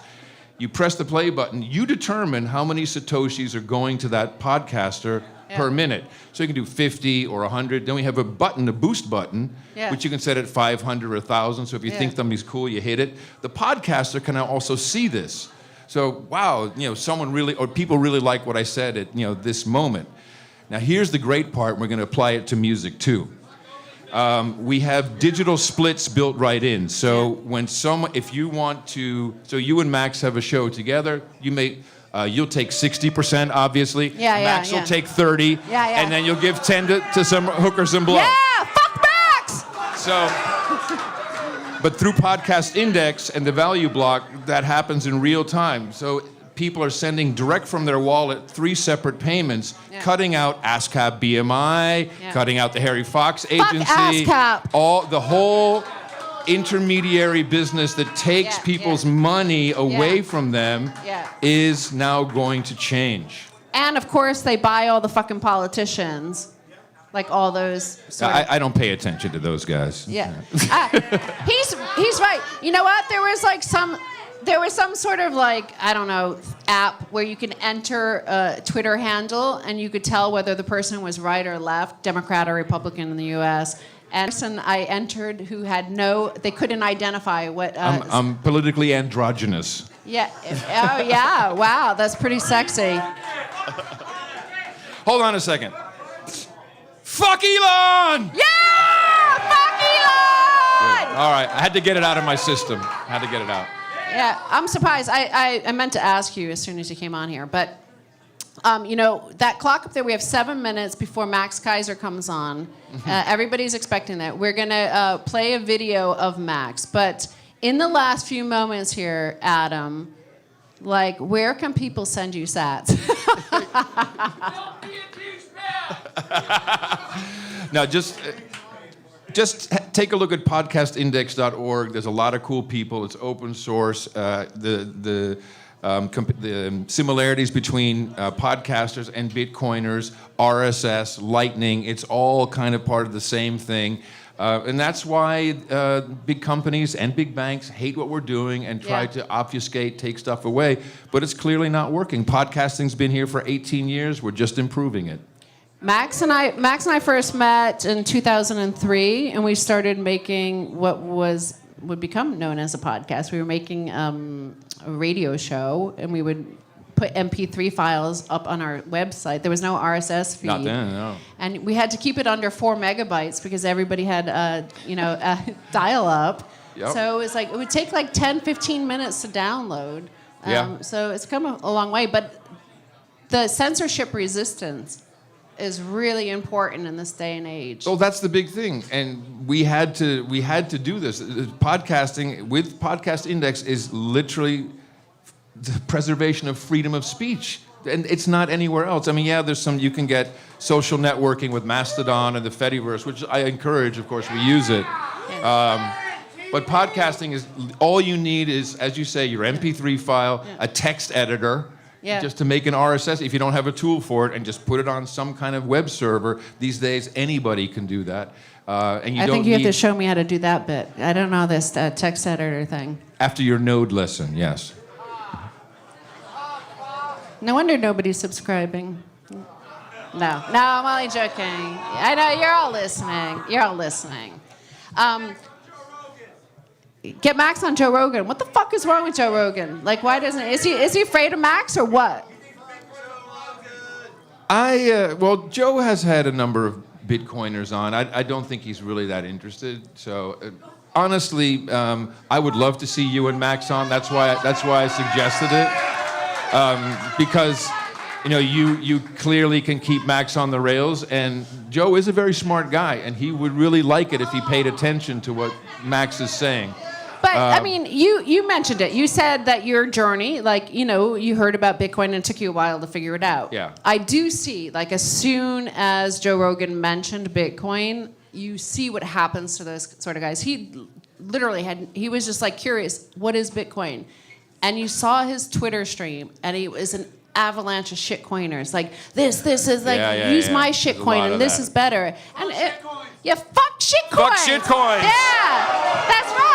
You press the play button, you determine how many Satoshis are going to that podcaster per minute. So you can do 50 or 100. Then we have a button, a boost button, which you can set at 500 or 1,000. So if you think somebody's cool, you hit it. The podcaster can now also see this. So, wow, someone really, or people really like what I said at, this moment. Now, here's the great part. We're going to apply it to music, too. We have digital splits built right in. So if you want to, so you and Max have a show together, you'll take 60%, obviously. Max will take 30. And then you'll give 10 to some hookers and blow. Yeah, fuck Max! But through Podcast Index and the value block, that happens in real time. So people are sending direct from their wallet 3 separate payments, cutting out ASCAP BMI, cutting out the Harry Fox agency, the whole intermediary business that takes people's money away from them is now going to change. And of course, they buy all the fucking politicians. Like all those. I don't pay attention to those guys. Yeah. He's right. You know what? There was some sort of app where you can enter a Twitter handle and you could tell whether the person was right or left, Democrat or Republican in the U.S. And the person I entered who had they couldn't identify what. I'm politically androgynous. Yeah. Oh yeah. Wow, that's pretty sexy. Hold on a second. Fuck Elon! Yeah! Fuck Elon! Good. All right, I had to get it out of my system. Yeah, I'm surprised. I meant to ask you as soon as you came on here, but that clock up there, we have 7 minutes before Max Keiser comes on. Everybody's expecting that. We're gonna play a video of Max, but in the last few moments here, Adam, where can people send you sats? Now, just take a look at podcastindex.org. There's a lot of cool people. It's open source. The similarities between podcasters and Bitcoiners, RSS, Lightning, it's all kind of part of the same thing. And that's why big companies and big banks hate what we're doing and try to obfuscate, take stuff away. But it's clearly not working. Podcasting's been here for 18 years. We're just improving it. Max and I first met in 2003, and we started making what would become known as a podcast. We were making a radio show, and we would put MP3 files up on our website. There was no RSS feed. Not then, no. And we had to keep it under 4 megabytes because everybody had, dial-up. Yep. So it was it would take 10, 15 minutes to download. So it's come a long way. But the censorship resistance is really important in this day and age. Oh, that's the big thing, and we had to do this. Podcasting with Podcast Index is literally the preservation of freedom of speech, and it's not anywhere else. I mean, yeah, there's some, you can get social networking with Mastodon and the Fediverse, which I encourage. Of course, we use it. But podcasting is, all you need is, as you say, your MP3 file, a text editor. Yeah. Just to make an RSS, if you don't have a tool for it, and just put it on some kind of web server. These days, anybody can do that. And I think you have to show me how to do that bit. I don't know this text editor thing. After your Node lesson, yes. No wonder nobody's subscribing. No, I'm only joking. I know, you're all listening. Get Max on Joe Rogan. What the fuck is wrong with Joe Rogan? Like, why doesn't is he afraid of Max or what? Well, Joe has had a number of Bitcoiners on. I don't think he's really that interested. So, honestly, I would love to see you and Max on. That's why I suggested it. Because, you know, you clearly can keep Max on the rails, and Joe is a very smart guy, and he would really like it if he paid attention to what Max is saying. But, I mean, you mentioned it. You said that your journey, like, you know, you heard about Bitcoin and it took you a while to figure it out. Yeah. I do see, like, as soon as Joe Rogan mentioned Bitcoin, you see what happens to those sort of guys. He literally he was just, like, curious, what is Bitcoin? And you saw his Twitter stream, and he was an avalanche of shitcoiners. Like, this is, like, use my shitcoin, and this is better. And fuck shitcoin. Fuck shitcoin. Yeah, that's right.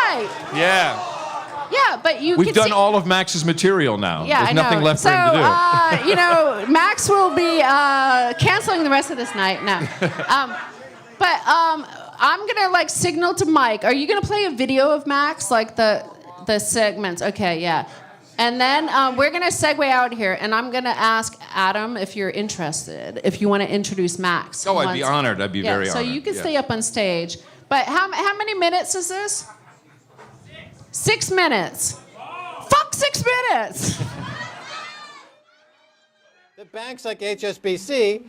Yeah. Yeah, but We've done all of Max's material now. Yeah, There's nothing left so, for him to do. You know, Max will be canceling the rest of this night. No. But I'm going to, like, signal to Mike. Are you going to play a video of Max? Like, the segments. Okay, yeah. And then we're going to segue out here, and I'm going to ask Adam if you're interested, if you want to introduce Max. Oh, I'd be honored. I'd be very honored. So you can stay up on stage. But how many minutes is this? 6 minutes. Fuck 6 minutes. The banks like HSBC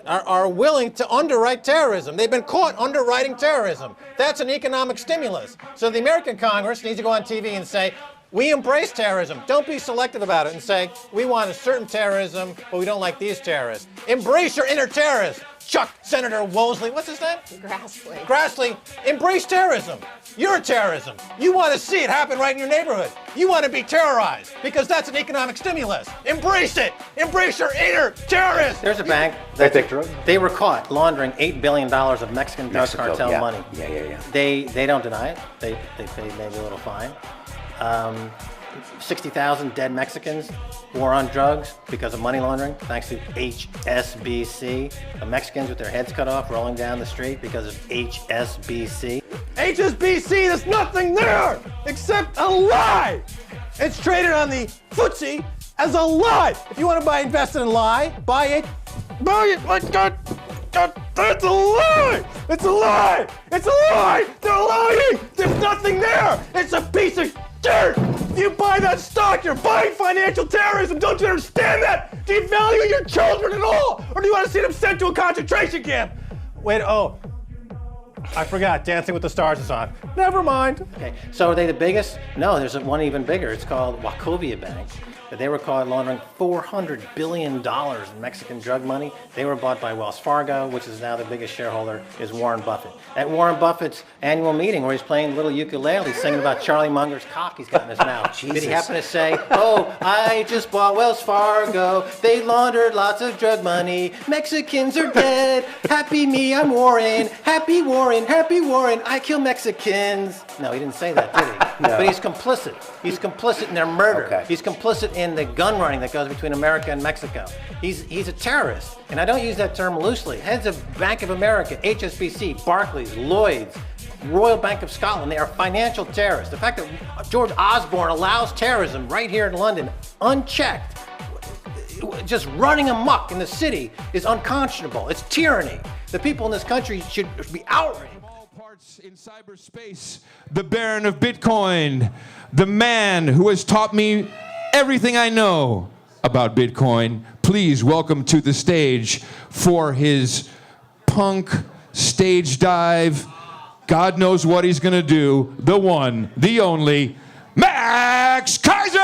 are willing to underwrite terrorism. They've been caught underwriting terrorism. That's an economic stimulus. So the American Congress needs to go on TV and say, we embrace terrorism. Don't be selective about it and say, we want a certain terrorism, but we don't like these terrorists. Embrace your inner terrorists. Chuck, Senator Woolsey, what's his name? Grassley, embrace terrorism. You're a terrorism. You want to see it happen right in your neighborhood. You want to be terrorized because that's an economic stimulus. Embrace it. Embrace your inner terrorists. There's a bank that they were caught laundering $8 billion of Mexican drug cartel money. Yeah. They don't deny it. They paid maybe a little fine. 60,000 dead Mexicans war on drugs because of money laundering, thanks to HSBC. The Mexicans with their heads cut off rolling down the street because of HSBC. HSBC, there's nothing there except a lie. It's traded on the FTSE as a lie. If you want to invest in a lie, buy it. Buy it. My God, that's a lie. It's a lie. It's a lie. They're lying. There's nothing there. It's a piece of dirt. If you buy that stock, you're buying financial terrorism. Don't you understand that? Do you value your children at all? Or do you want to see them sent to a concentration camp? Wait, I forgot. Dancing with the Stars is on. Never mind. Okay, so are they the biggest? No, there's one even bigger. It's called Wachovia Bank. They were caught laundering $400 billion in Mexican drug money. They were bought by Wells Fargo, which is now the biggest shareholder, is Warren Buffett. At Warren Buffett's annual meeting where he's playing little ukulele, singing about Charlie Munger's cock he's got in his mouth. Did he happen to say, oh, I just bought Wells Fargo. They laundered lots of drug money. Mexicans are dead. Happy me, I'm Warren. Happy Warren, happy Warren. I kill Mexicans. No, he didn't say that, did he? No. But he's complicit. He's complicit in their murder. Okay. He's complicit in the gun running that goes between America and Mexico. He's a terrorist. And I don't use that term loosely. Heads of Bank of America, HSBC, Barclays, Lloyds, Royal Bank of Scotland, they are financial terrorists. The fact that George Osborne allows terrorism right here in London, unchecked, just running amok in the city, is unconscionable. It's tyranny. The people in this country should be outraged. In cyberspace, the Baron of Bitcoin, the man who has taught me everything I know, about Bitcoin, please welcome to the stage for his punk stage dive, God knows what he's gonna do, the one, the only, Max Keiser!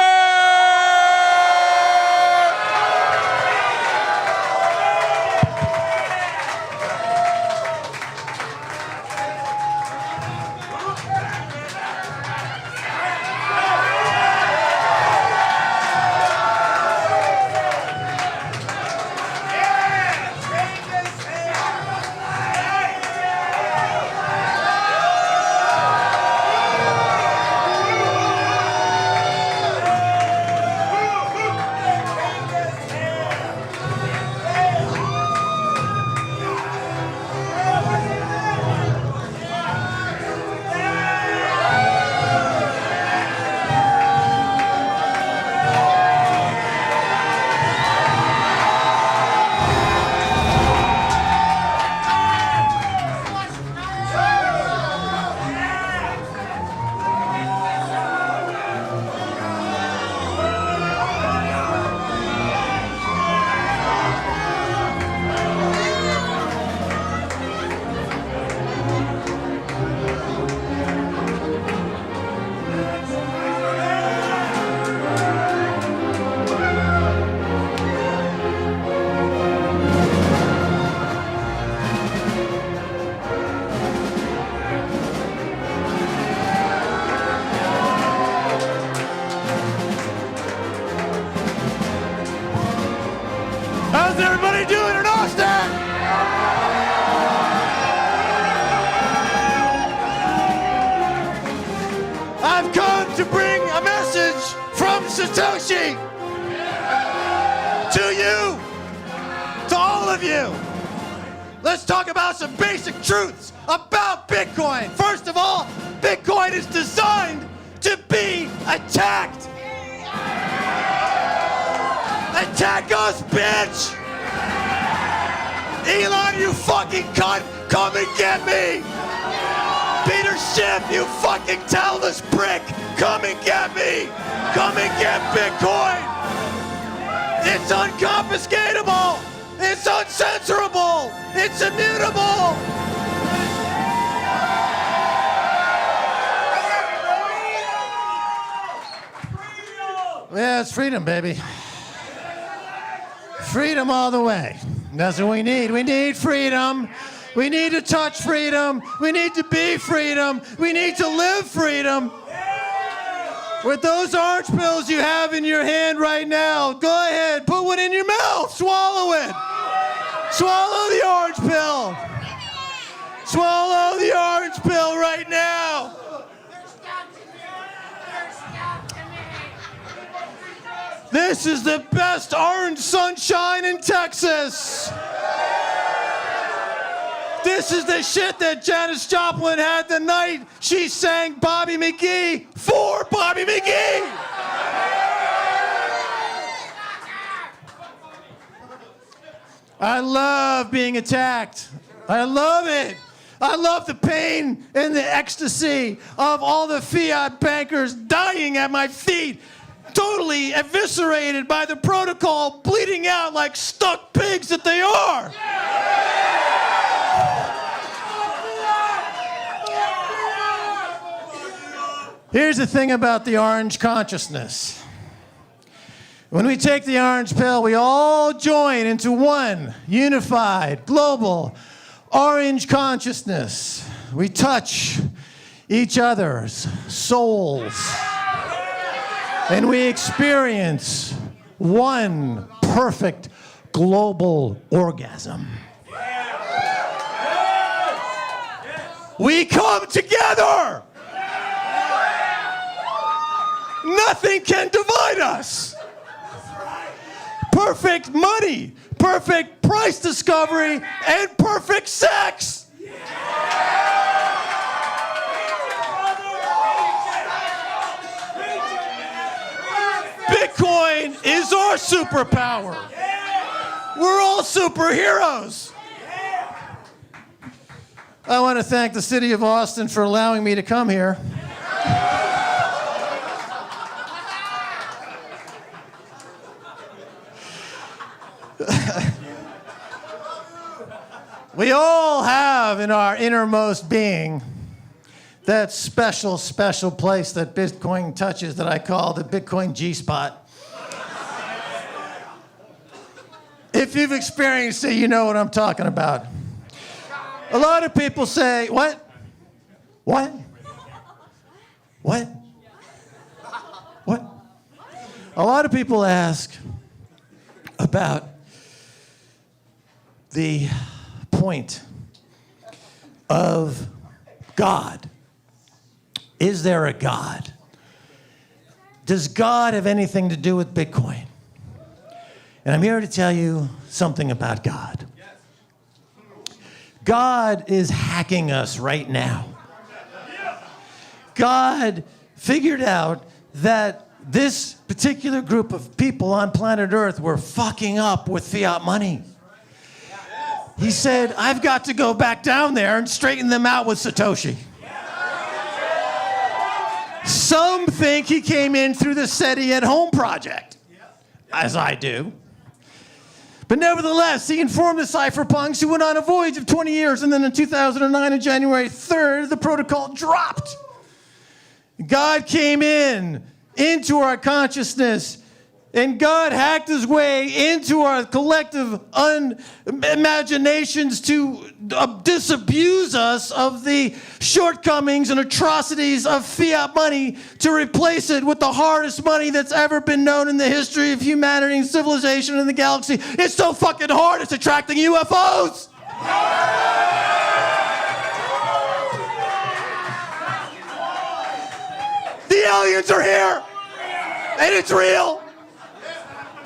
How's everybody doing in Austin? I've come to bring a message from Satoshi to you, to all of you. Let's talk about some basic truths about Bitcoin. First of all, Bitcoin is designed to be attacked. Attack us, bitch! Elon, you fucking cunt, come and get me! Peter Schiff, you fucking talentless prick, come and get me! Come and get Bitcoin! It's unconfiscatable! It's uncensorable! It's immutable! Yeah, it's freedom, baby. Freedom all the way. That's what we need. We need freedom. We need to touch freedom. We need to be freedom. We need to live freedom. With those orange pills you have in your hand right now, go ahead, put one in your mouth. Swallow it. Swallow the orange pill. Swallow the orange pill right now. This is the best orange sunshine in Texas. This is the shit that Janis Joplin had the night she sang Bobby McGee for Bobby McGee. I love being attacked. I love it. I love the pain and the ecstasy of all the fiat bankers dying at my feet. Totally eviscerated by the protocol, bleeding out like stuck pigs that they are. Here's the thing about the orange consciousness. When we take the orange pill, we all join into one unified, global, orange consciousness. We touch each other's souls. And we experience one perfect global orgasm. We come together. Nothing can divide us. Perfect money, perfect price discovery, and perfect sex. Bitcoin is our superpower. We're all superheroes. I want to thank the city of Austin for allowing me to come here. We all have in our innermost being that special, special place that Bitcoin touches that I call the Bitcoin G-spot. If you've experienced it, you know what I'm talking about. A lot of people say, what? What? What? What? A lot of people ask about the point of God. Is there a God? Does God have anything to do with Bitcoin? And I'm here to tell you something about God. God is hacking us right now. God figured out that this particular group of people on planet Earth were fucking up with fiat money. He said, I've got to go back down there and straighten them out with Satoshi. Some think he came in through the SETI at Home project, as I do. But nevertheless, he informed the cypherpunks who went on a voyage of 20 years, and then in 2009, on January 3rd, the protocol dropped. God came into our consciousness, and God hacked his way into our collective imaginations to disabuse us of the shortcomings and atrocities of fiat money to replace it with the hardest money that's ever been known in the history of humanity and civilization in the galaxy. It's so fucking hard, it's attracting UFOs! The aliens are here! And it's real!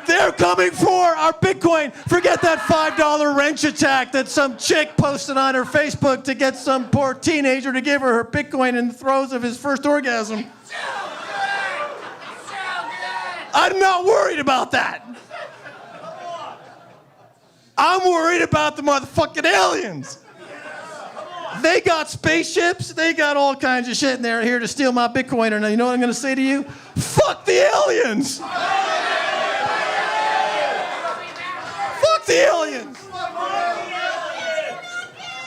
They're coming for our Bitcoin. Forget that $5 wrench attack that some chick posted on her Facebook to get some poor teenager to give her Bitcoin in the throes of his first orgasm. I'm not worried about that. I'm worried about the motherfucking aliens. They got spaceships, they got all kinds of shit, and they're here to steal my Bitcoin. And you know what I'm going to say to you? Fuck the aliens! Fuck the aliens!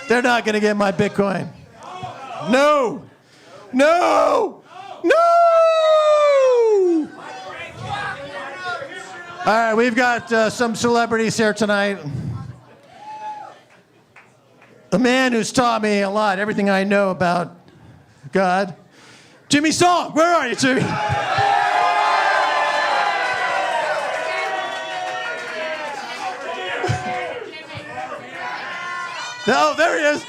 They're not going to get my Bitcoin. No! No! No! All right, we've got some celebrities here tonight. A man who's taught me a lot, everything I know about God. Jimmy Song, where are you, Jimmy? Oh, there he is.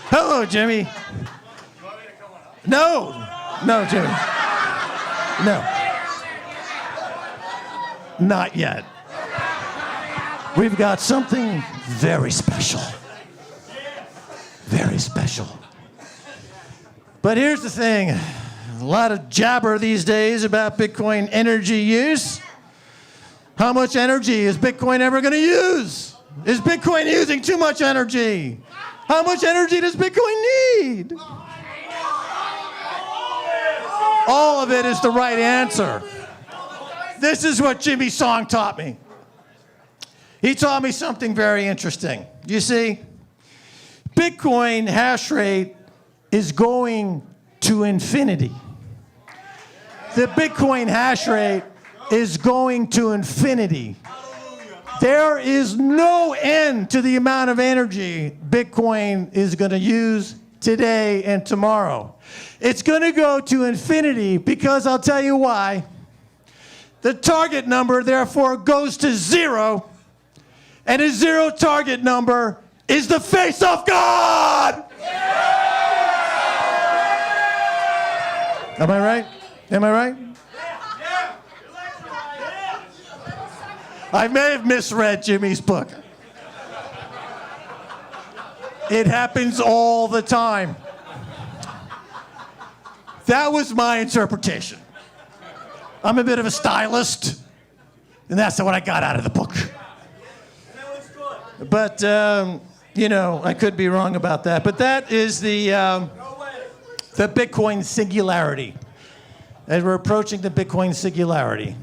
Hello, Jimmy. No, no, Jimmy. No. Not yet. We've got something very special. Very special. But here's the thing. A lot of jabber these days about Bitcoin energy use. How much energy is Bitcoin ever going to use? Is Bitcoin using too much energy? How much energy does Bitcoin need? All of it is the right answer. This is what Jimmy Song taught me. He taught me something very interesting. You see, Bitcoin hash rate is going to infinity. The Bitcoin hash rate is going to infinity. There is no end to the amount of energy Bitcoin is going to use today and tomorrow. It's going to go to infinity because I'll tell you why. The target number, therefore, goes to zero, and a zero target number is the face of God! Am I right? Am I right? I may have misread Jimmy's book. It happens all the time. That was my interpretation. I'm a bit of a stylist, and that's what I got out of the book. But, you know, I could be wrong about that. But that is the Bitcoin singularity. And we're approaching the Bitcoin singularity.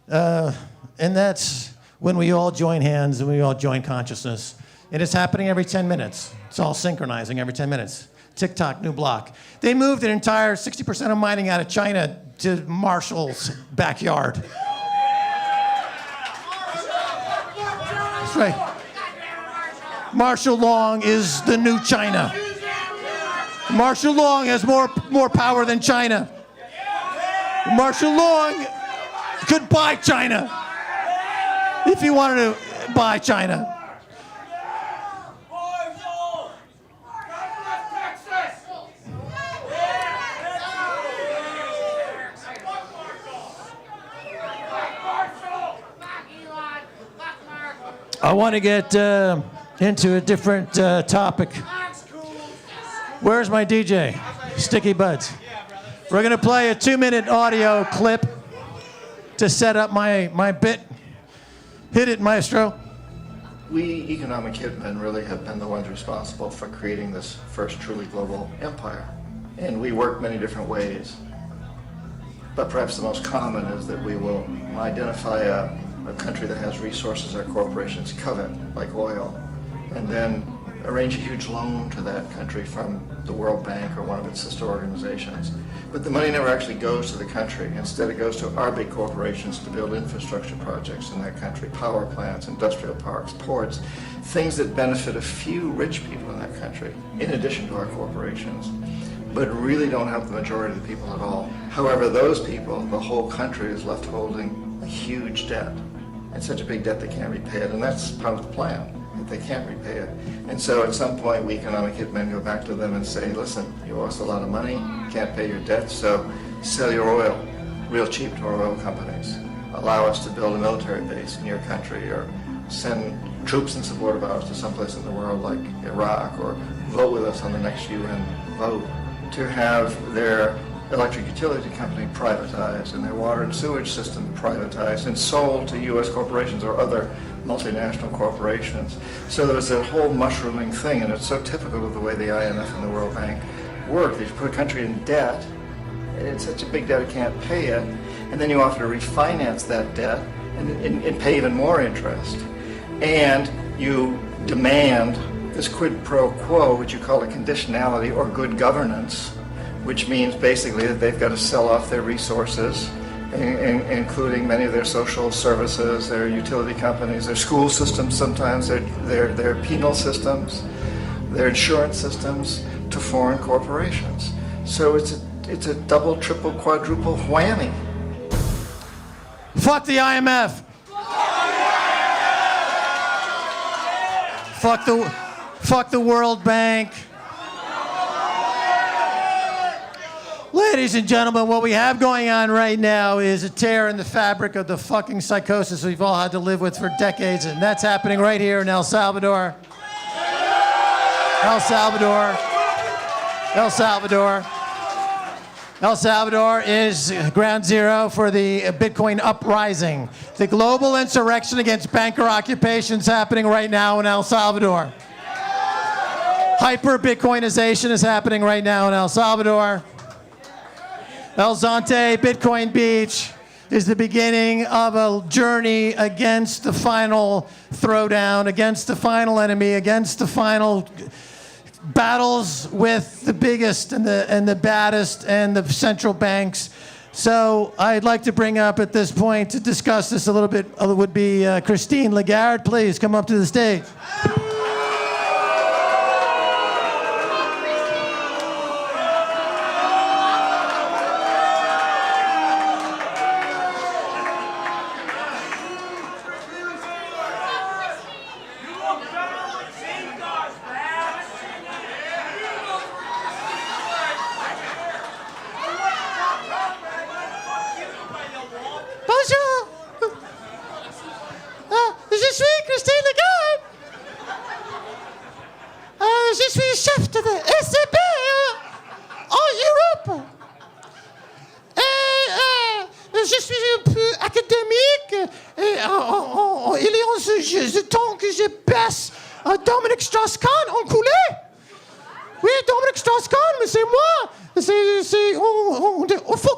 And that's when we all join hands and we all join consciousness. And it's happening every 10 minutes. It's all synchronizing every 10 minutes. TikTok, new block. They moved an entire 60% of mining out of China to Marshall's backyard. That's right. Marshall Long is the new China. Marshall Long has more power than China. Marshall Long could buy China if he wanted to buy China. I want to get into a different topic. Where's my DJ? Sticky Buds. We're going to play a 2-minute audio clip to set up my bit. Hit it, maestro. We economic hitmen really have been the ones responsible for creating this first truly global empire. And we work many different ways. But perhaps the most common is that we will identify a country that has resources our corporations covet, like oil, and then arrange a huge loan to that country from the World Bank or one of its sister organizations. But the money never actually goes to the country. Instead, it goes to our big corporations to build infrastructure projects in that country, power plants, industrial parks, ports, things that benefit a few rich people in that country, in addition to our corporations, but really don't help the majority of the people at all. However, those people, the whole country is left holding a huge debt, and such a big debt they can't repay it, and that's part of the plan, that they can't repay it. And so at some point, we economic hitmen go back to them and say, listen, you owe us a lot of money, can't pay your debt, so sell your oil real cheap to our oil companies. Allow us to build a military base in your country, or send troops in support of ours to someplace in the world like Iraq, or vote with us on the next UN vote, to have their electric utility company privatized and their water and sewage system privatized and sold to U.S. corporations or other multinational corporations. So there was that whole mushrooming thing, and it's so typical of the way the IMF and the World Bank work. They put a country in debt, and it's such a big debt it can't pay it, and then you offer to refinance that debt and pay even more interest. And you demand this quid pro quo, which you call a conditionality or good governance, which means basically that they've got to sell off their resources, including many of their social services, their utility companies, their school systems sometimes, their penal systems, their insurance systems, to foreign corporations. So it's a double, triple, quadruple whammy. Fuck the IMF. Fuck the World Bank. Ladies and gentlemen, what we have going on right now is a tear in the fabric of the fucking psychosis we've all had to live with for decades, and that's happening right here in El Salvador. El Salvador. El Salvador. El Salvador is ground zero for the Bitcoin uprising. The global insurrection against banker occupation is happening right now in El Salvador. Hyper-Bitcoinization is happening right now in El Salvador. El Zonte, Bitcoin Beach, is the beginning of a journey against the final throwdown, against the final enemy, against the final battles with the biggest and the baddest and the central banks. So I'd like to bring up at this point to discuss this a little bit would be Christine Lagarde. Please come up to the stage. Bonjour. Je suis Christine Lagarde. Je suis chef de la ECB en Europe. Et je suis un peu académique. Et il y a un temps que je baisse Dominique Strauss-Kahn en coulé. Oui, Dominique Strauss-Kahn, mais c'est moi. Faut.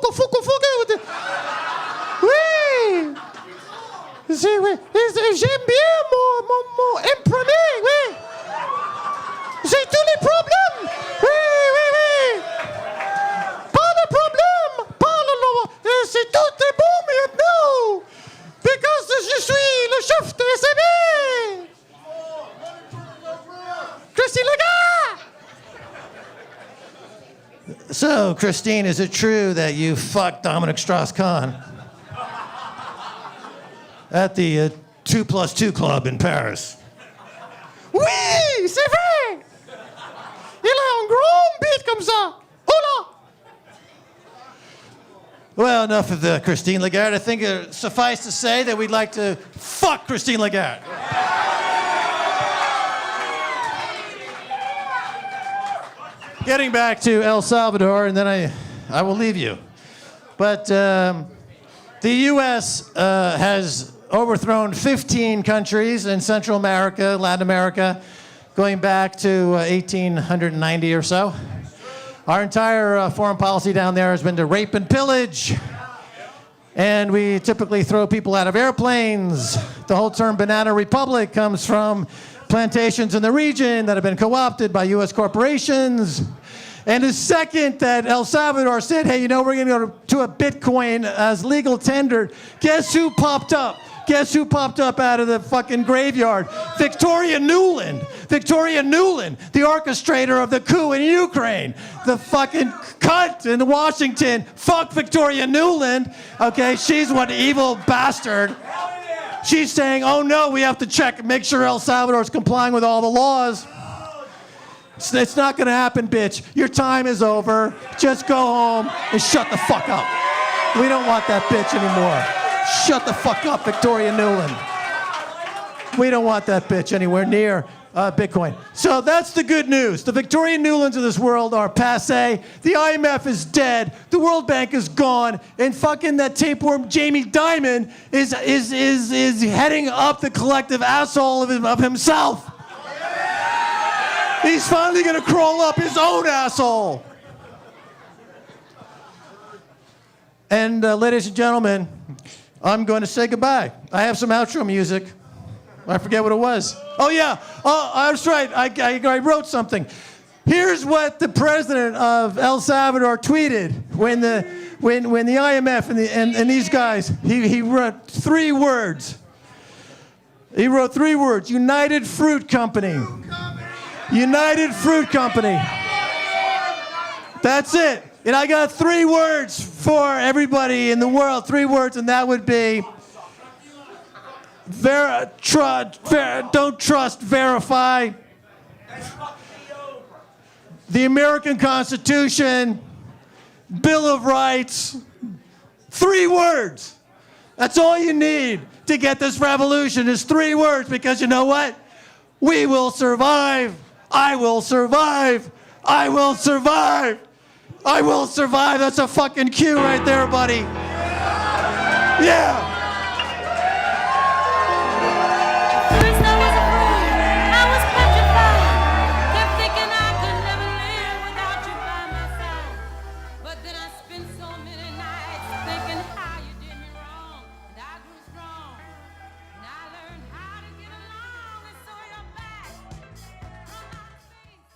Oui. oui. J'aime bien mon imprimer, oui. J'ai tous les problèmes. Oui. Pas de problème. C'est tout est bon maintenant. Because je suis le chef de SAB. Christine Lagarde. So, Christine, is it true that you fucked Dominic Strauss-Kahn at the 2+2 Club in Paris? Oui, c'est vrai. Il a un grand bite comme ça. Hola. Well, enough of Christine Lagarde. I think suffice to say that we'd like to fuck Christine Lagarde. Getting back to El Salvador, and then I will leave you. But the U.S. has overthrown 15 countries in Central America, Latin America, going back to 1890 or so. Our entire foreign policy down there has been to rape and pillage. And we typically throw people out of airplanes. The whole term banana republic comes from plantations in the region that have been co-opted by U.S. corporations. And the second that El Salvador said, hey, you know, we're going to go to a Bitcoin as legal tender, guess who popped up? Guess who popped up out of the fucking graveyard? Victoria Nuland. Victoria Nuland, the orchestrator of the coup in Ukraine. The fucking cunt in Washington. Fuck Victoria Nuland. Okay, she's one evil bastard. She's saying, oh no, we have to check, make sure El Salvador is complying with all the laws. It's not gonna happen, bitch. Your time is over. Just go home and shut the fuck up. We don't want that bitch anymore. Shut the fuck up, Victoria Nuland. We don't want that bitch anywhere near Bitcoin. So that's the good news. The Victoria Nulands of this world are passé. The IMF is dead. The World Bank is gone. And fucking that tapeworm Jamie Dimon is heading up the collective asshole of himself. He's finally gonna crawl up his own asshole. And ladies and gentlemen, I'm going to say goodbye. I have some outro music. I forget what it was. Oh yeah, that's right, I wrote something. Here's what the president of El Salvador tweeted when the IMF and these guys, he wrote 3 words. He wrote 3 words, United Fruit Company. United Fruit Company. That's it. And I got 3 words for everybody in the world, 3 words, and that would be don't trust, verify. The American Constitution, Bill of Rights. 3 words. That's all you need to get this revolution is 3 words, because you know what? We will survive. I will survive. I will survive. I will survive. That's a fucking cue right there, buddy. Yeah. First I was afraid, I was petrified, kept thinking I could never live without you by my side. But then I spent so many nights thinking how you did me wrong, and I grew strong, and I learned how to get along, and so you're back from outer space.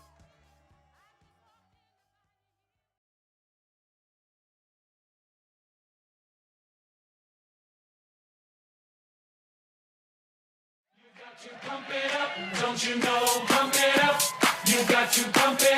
You pump it up, don't you know? Pump it up. You got to pump it